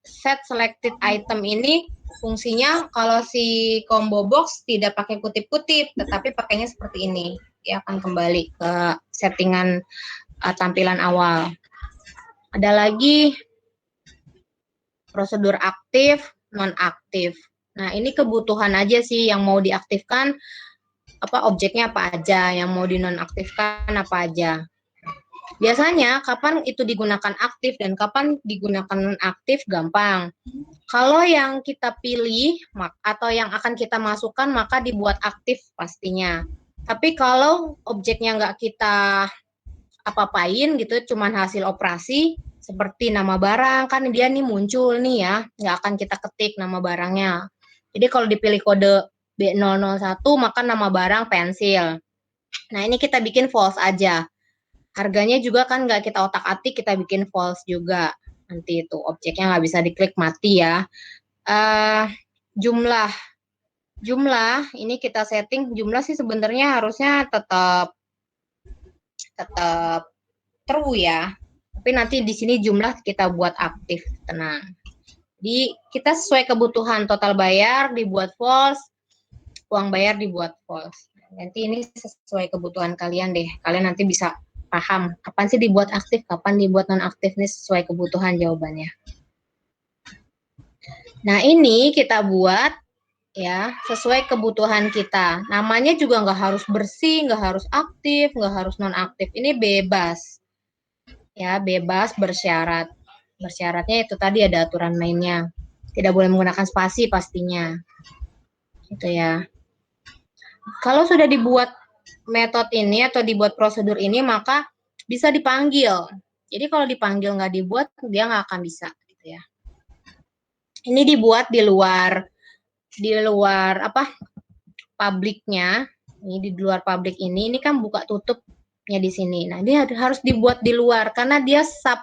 Set selected item ini fungsinya kalau si combo box tidak pakai kutip-kutip, tetapi pakainya seperti ini. Dia akan kembali ke settingan tampilan awal. Ada lagi prosedur aktif, non-aktif. Nah, ini kebutuhan aja sih yang mau diaktifkan objeknya apa aja, yang mau dinonaktifkan apa aja. Biasanya kapan itu digunakan aktif dan kapan digunakan nonaktif gampang. Kalau yang kita pilih atau yang akan kita masukkan maka dibuat aktif pastinya. Tapi kalau objeknya nggak kita apa-apain gitu, cuman hasil operasi seperti nama barang, kan dia nih muncul nih ya, nggak akan kita ketik nama barangnya. Jadi kalau dipilih kode B001 maka nama barang pensil. Nah ini kita bikin false aja. Harganya juga kan nggak kita otak-atik, kita bikin false juga. Nanti itu objeknya nggak bisa diklik, mati ya. Jumlah ini kita setting jumlah sih sebenarnya harusnya tetap true ya. Tapi nanti di sini jumlah kita buat aktif, tenang. Jadi kita sesuai kebutuhan, total bayar dibuat false, uang bayar dibuat false. Nanti ini sesuai kebutuhan kalian deh. Kalian nanti bisa paham kapan sih dibuat aktif, kapan dibuat non-aktif, nih sesuai kebutuhan jawabannya. Nah ini kita buat ya sesuai kebutuhan kita. Namanya juga nggak harus bersih, nggak harus aktif, nggak harus non-aktif. Ini bebas. Ya, bebas bersyarat. Bersyaratnya itu tadi ada aturan mainnya. Tidak boleh menggunakan spasi pastinya. Gitu ya. Kalau sudah dibuat metode ini atau dibuat prosedur ini maka bisa dipanggil. Jadi kalau dipanggil nggak dibuat dia nggak akan bisa gitu ya. Ini dibuat di luar publiknya. Ini di luar publik ini kan buka tutupnya di sini. Nah, dia harus dibuat di luar karena dia sub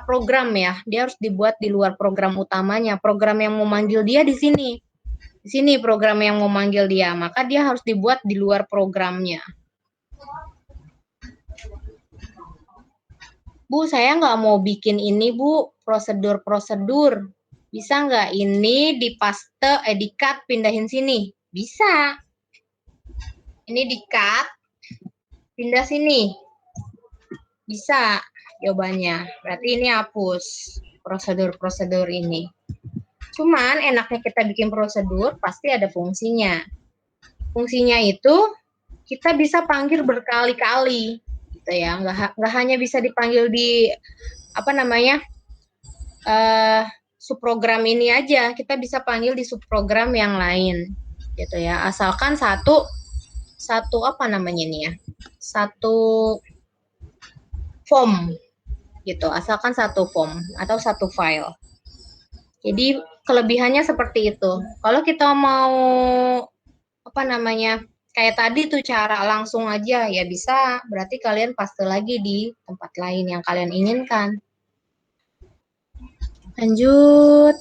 program ya. Dia harus dibuat di luar program utamanya. Program yang mau manggil dia di sini. Di sini program yang mau manggil dia, maka dia harus dibuat di luar programnya. Bu, saya nggak mau bikin ini, Bu, prosedur-prosedur. Bisa nggak ini di-cut, pindahin sini? Bisa. Ini di-cut, pindah sini. Bisa jawabannya. Berarti ini hapus prosedur-prosedur ini. Cuman enaknya kita bikin prosedur pasti ada fungsinya. Fungsinya itu kita bisa panggil berkali-kali, gitu ya. Nggak hanya bisa dipanggil di subprogram ini aja. Kita bisa panggil di subprogram yang lain, gitu ya. Asalkan satu form, gitu. Asalkan satu form atau satu file. Jadi kelebihannya seperti itu. Kalau kita mau kayak tadi tuh cara langsung aja ya bisa, berarti kalian paste lagi di tempat lain yang kalian inginkan. Lanjut.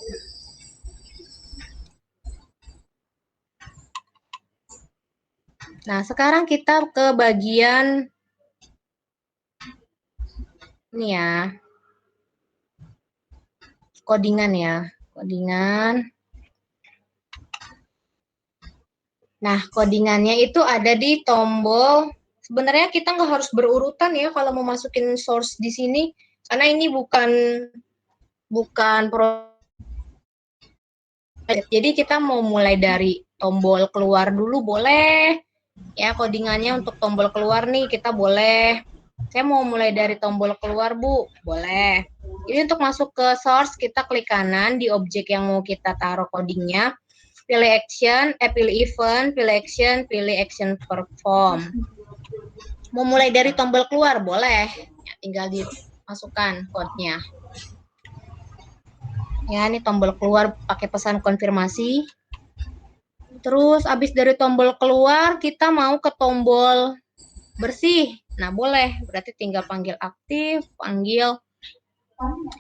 Nah, sekarang kita ke bagian ini ya. Codingan ya, codingan. Nah, codingannya itu ada di tombol. Sebenarnya kita nggak harus berurutan ya kalau mau masukin source di sini, karena ini bukan jadi kita mau mulai dari tombol keluar dulu boleh. Ya, codingannya untuk tombol keluar nih kita boleh. Saya mau mulai dari tombol keluar, Bu. Boleh. Jadi untuk masuk ke source kita klik kanan di objek yang mau kita taruh codingnya. Pilih action, pilih event, pilih action perform. Mau mulai dari tombol keluar, boleh. Ya, tinggal dimasukkan code-nya. Ya, ini tombol keluar pakai pesan konfirmasi. Terus habis dari tombol keluar, kita mau ke tombol bersih. Nah, boleh. Berarti tinggal panggil aktif, panggil.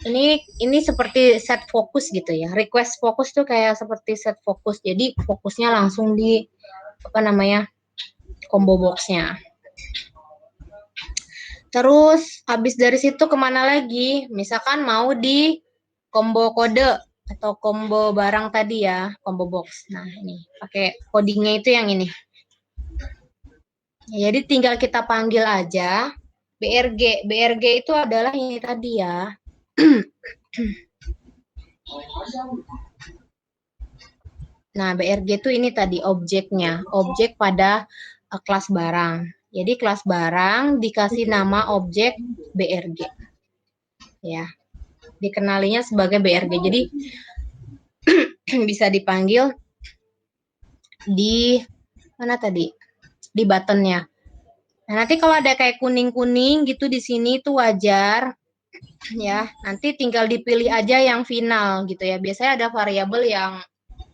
Ini seperti set fokus gitu ya. Request fokus tuh kayak seperti set fokus. Jadi fokusnya langsung di combo box-nya. Terus habis dari situ kemana lagi? Misalkan mau di combo kode atau combo barang tadi ya, combo box. Nah, ini pakai codingnya itu yang ini. Jadi tinggal kita panggil aja BRG. BRG itu adalah ini tadi ya. Nah, BRG itu ini tadi objeknya, objek pada kelas barang. Jadi kelas barang dikasih nama objek BRG. Ya, dikenalinya sebagai BRG. Jadi bisa dipanggil di mana tadi? Di buttonnya. Nah, nanti kalau ada kayak kuning-kuning gitu di sini itu wajar. Ya, nanti tinggal dipilih aja yang final gitu ya. Biasanya ada variabel yang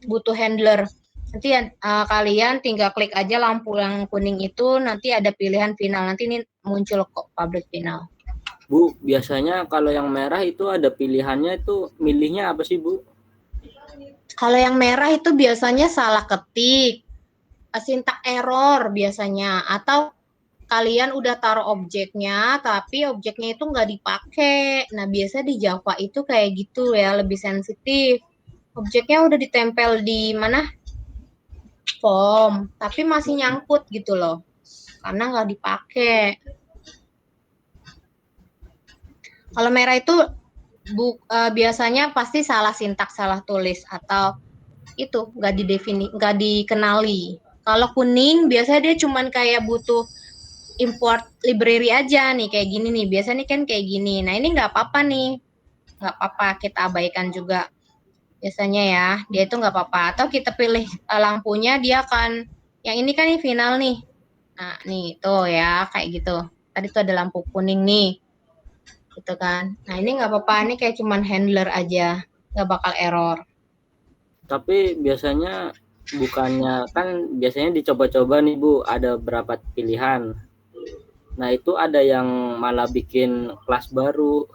butuh handler. Nanti kalian tinggal klik aja lampu yang kuning itu, nanti ada pilihan final. Nanti ini muncul kok public final. Bu, biasanya kalau yang merah itu ada pilihannya, itu milihnya apa sih, Bu? Kalau yang merah itu biasanya salah ketik, syntax error biasanya, atau kalian udah taruh objeknya, tapi objeknya itu nggak dipakai. Nah, biasa di Java itu kayak gitu ya, lebih sensitif. Objeknya udah ditempel di mana? Form, tapi masih nyangkut gitu loh, karena nggak dipakai. Kalau merah itu biasanya pasti salah sintaks, salah tulis, atau itu nggak dikenali. Kalau kuning biasanya dia cuman kayak butuh import library aja nih, kayak gini nih. Biasanya kan kayak gini. Nah, ini nggak apa-apa nih, nggak apa-apa, kita abaikan juga. Biasanya ya, dia itu nggak apa-apa. Atau kita pilih lampunya, dia akan, yang ini kan ini final nih. Nah, nih, tuh ya, kayak gitu. Tadi tuh ada lampu kuning nih. Gitu kan. Nah, ini nggak apa-apa, ini kayak cuman handler aja. Nggak bakal error. Tapi biasanya bukannya, kan biasanya dicoba-coba nih Bu, ada berapa pilihan. Nah, itu ada yang malah bikin kelas baru.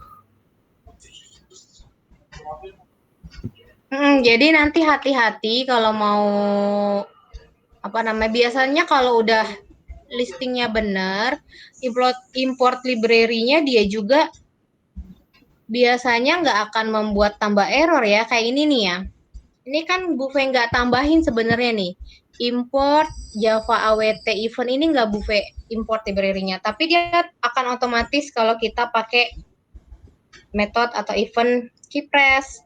Jadi nanti hati-hati kalau mau biasanya kalau udah listingnya benar, import library-nya dia juga biasanya nggak akan membuat tambah error ya, kayak ini nih ya. Ini kan Bu Fe nggak tambahin sebenarnya nih. Import Java AWT event ini nggak Bu Fe import library-nya, tapi dia akan otomatis kalau kita pakai metode atau event keypress.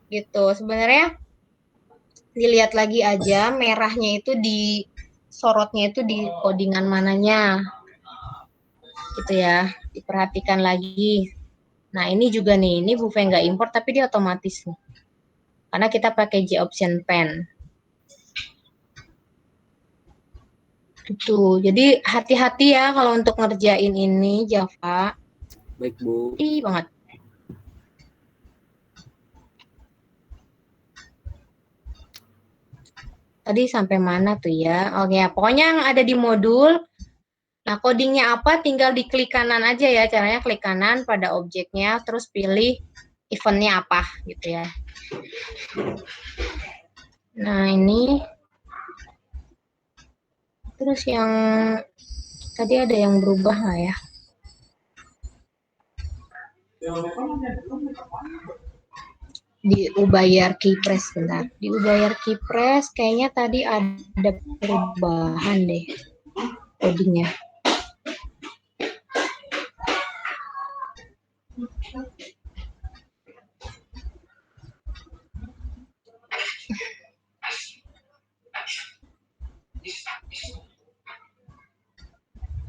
Gitu. Sebenarnya dilihat lagi aja merahnya itu di sorotnya itu di codingan mananya. Gitu ya. Diperhatikan lagi. Nah, ini juga nih, ini Bu Fe nggak import tapi dia otomatis nih. Karena kita pakai J-Option Pen. Gitu. Jadi hati-hati ya kalau untuk ngerjain ini Java. Baik, Bu. Ih banget. Tadi sampai mana tuh ya? Oke, ya, pokoknya yang ada di modul. Nah, codingnya apa? Tinggal diklik kanan aja ya. Caranya klik kanan pada objeknya, terus pilih eventnya apa gitu ya. Nah, ini. Terus yang tadi ada yang berubah nggak ya? Di Ubayar Keypress bentar. Di Ubayar Keypress kayaknya tadi ada perubahan deh codingnya.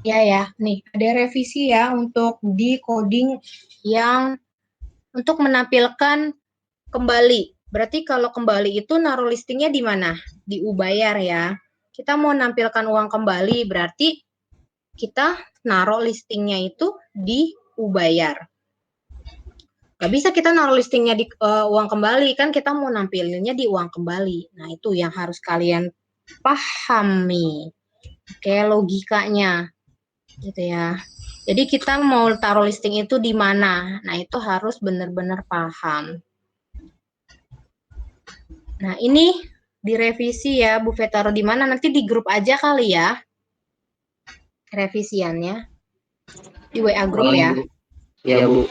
Ya, nih ada revisi ya untuk di coding yang untuk menampilkan kembali. Berarti kalau kembali itu naruh listingnya di mana? Di Ubayar ya. Kita mau nampilkan uang kembali, berarti kita naruh listingnya itu di Ubayar. Gak bisa kita naruh listingnya di uang kembali, kan kita mau nampilinnya di uang kembali. Nah, itu yang harus kalian pahami. Oke, logikanya. Gitu ya. Jadi kita mau taruh listing itu di mana? Nah, itu harus benar-benar paham. Nah, ini direvisi ya, Bu Fe taruh di mana? Nanti di grup aja kali ya. Revisiannya. Di WA grup ya. Iya, Bu.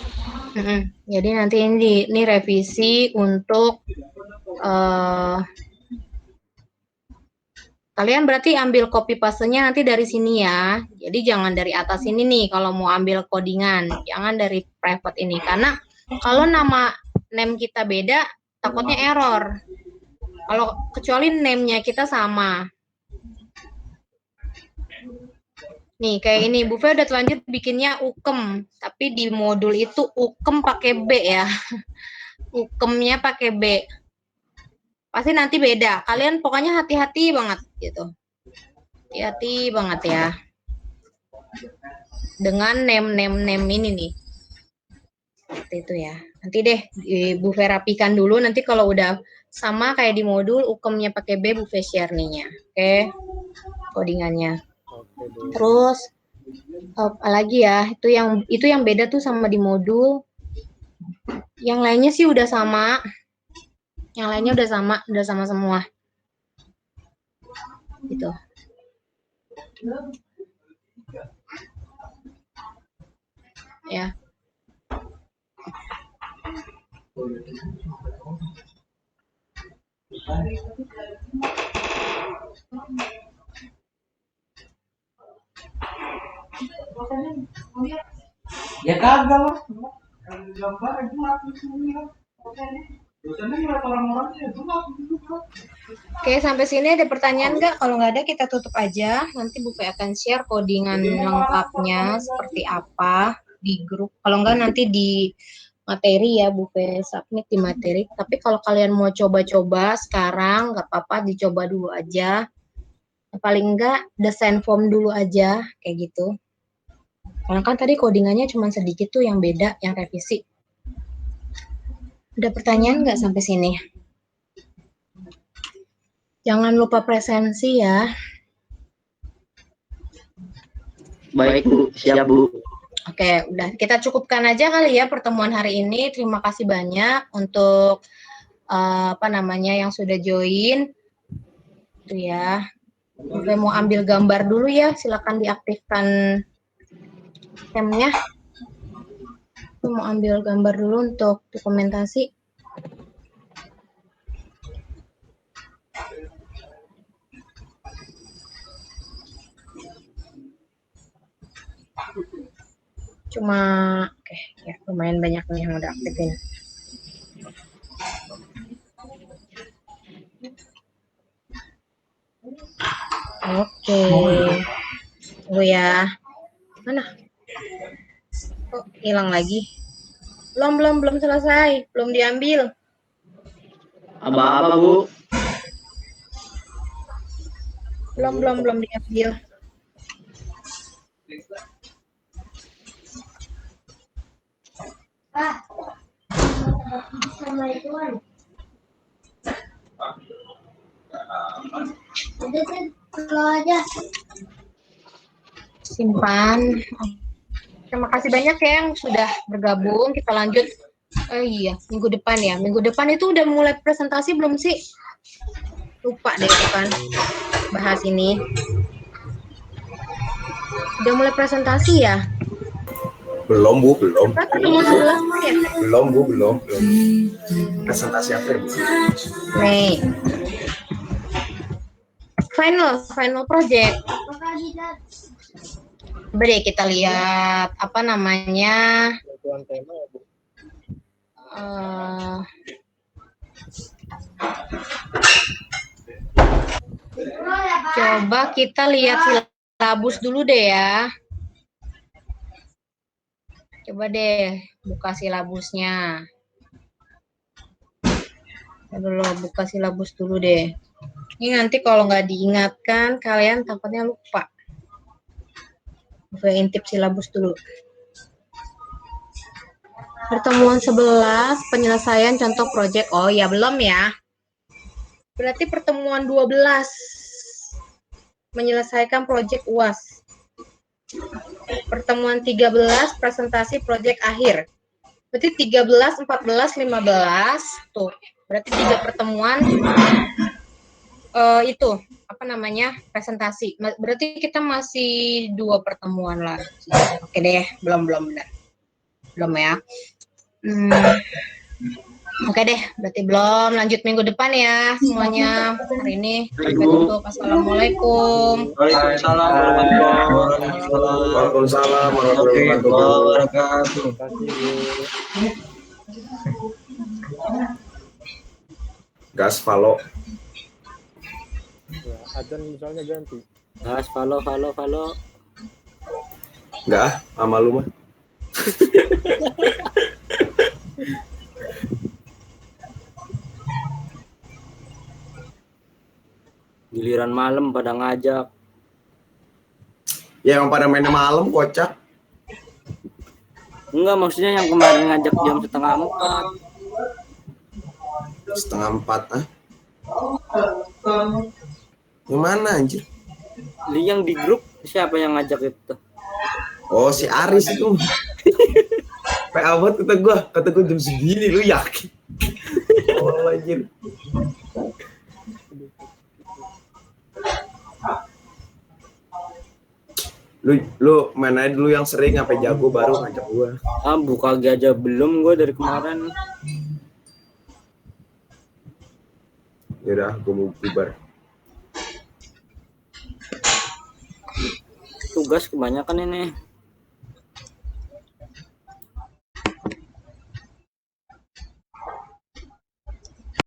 Jadi nanti ini revisi untuk kalian berarti ambil copy paste-nya nanti dari sini ya. Jadi jangan dari atas ini nih kalau mau ambil codingan. Jangan dari private ini. Karena kalau name kita beda, takutnya error. Kalau kecuali name-nya kita sama. Nih, kayak ini, Bu Fe udah terlanjur bikinnya ukem, tapi di modul itu ukem pakai B ya. Ukemnya pakai B. Pasti nanti beda. Kalian pokoknya hati-hati banget gitu. Hati-hati banget ya. Dengan name ini nih. Seperti itu ya. Nanti deh Bu Fe rapikan dulu, nanti kalau udah sama kayak di modul, ukemnya pakai B, Bu Fe share nih-nya. Oke. Codingannya. Terus apalagi ya, itu yang beda tuh sama di modul. Yang lainnya sih udah sama. Yang lainnya udah sama semua. Gitu. Ya. Ya kagak lah. Gambar itu aku semua. Dosennya ngeliat orang-orangnya itu Oke, sampai sini ada pertanyaan nggak? Kalau nggak ada, kita tutup aja. Nanti Bu Fe akan share codingan lengkapnya seperti apa di grup. Kalau nggak, nanti di materi ya, Bu Fe submit di materi. Tapi kalau kalian mau coba-coba sekarang, nggak apa-apa, dicoba dulu aja. Paling nggak, desain form dulu aja, kayak gitu. Karena kan tadi codingannya cuma sedikit tuh yang beda, yang revisi. Ada pertanyaan nggak sampai sini? Jangan lupa presensi ya. Baik Bu, siap Bu. Oke, udah kita cukupkan aja kali ya pertemuan hari ini. Terima kasih banyak untuk yang sudah join. Itu ya. Oke, mau ambil gambar dulu ya. Silakan diaktifkan camnya. Mau ambil gambar dulu untuk dokumentasi. Cuma oke, ya lumayan banyak nih yang udah aktifin. Oke. Tunggu ya. Mana? Oh, hilang lagi. Belum selesai, belum diambil. Apa-apa Bu? Belum diambil. Simpan. Terima kasih banyak ya yang sudah bergabung. Kita lanjut. Iya, minggu depan ya. Minggu depan itu udah mulai presentasi belum sih? Lupa deh itu kan. Bahas ini. Udah mulai presentasi ya? Belum Bu, belum. Pertemuan 11 ya? Belum Bu, belum. Presentasi apa ya Bu? Nih. Final project. Coba deh kita lihat apa namanya. Coba kita lihat silabus dulu deh ya. Coba deh buka silabusnya. Dulu buka silabus dulu deh. Ini nanti kalau nggak diingatkan, kalian takutnya lupa. Gue intip silabus dulu. Pertemuan 11, penyelesaian contoh proyek. Oh ya, belum ya. Berarti pertemuan 12, menyelesaikan proyek UAS. Pertemuan 13, presentasi proyek akhir. Berarti 13, 14, 15. Tuh, berarti 3 pertemuan. Itu apa namanya presentasi. Berarti kita masih 2 pertemuan lah. Oke deh, belum benar. Belum ya. Oke deh, berarti belum. Lanjut minggu depan ya semuanya. Hari ini sampai tutup. Assalamualaikum. Waalaikumsalam warahmatullahi wabarakatuh. Gas Valo. Adzan misalnya ganti. Gas, follow. Enggak ah, sama lu mah. Giliran malam pada ngajak. Ya yang pada main malam kocak. Enggak, maksudnya yang kemarin ngajak jam 3:30. 3:30 ah. Yang mana anjir? Yang di grup siapa yang ngajak itu? Oh si Aris itu. PA banget kata gua jam segini lu yakin? Oh anjir. Lu main aja dulu yang sering sampai jago baru ngajak gua. Buka aja belum gua dari kemarin. Yaudah gua mau bubar. Tugas kebanyakan ini.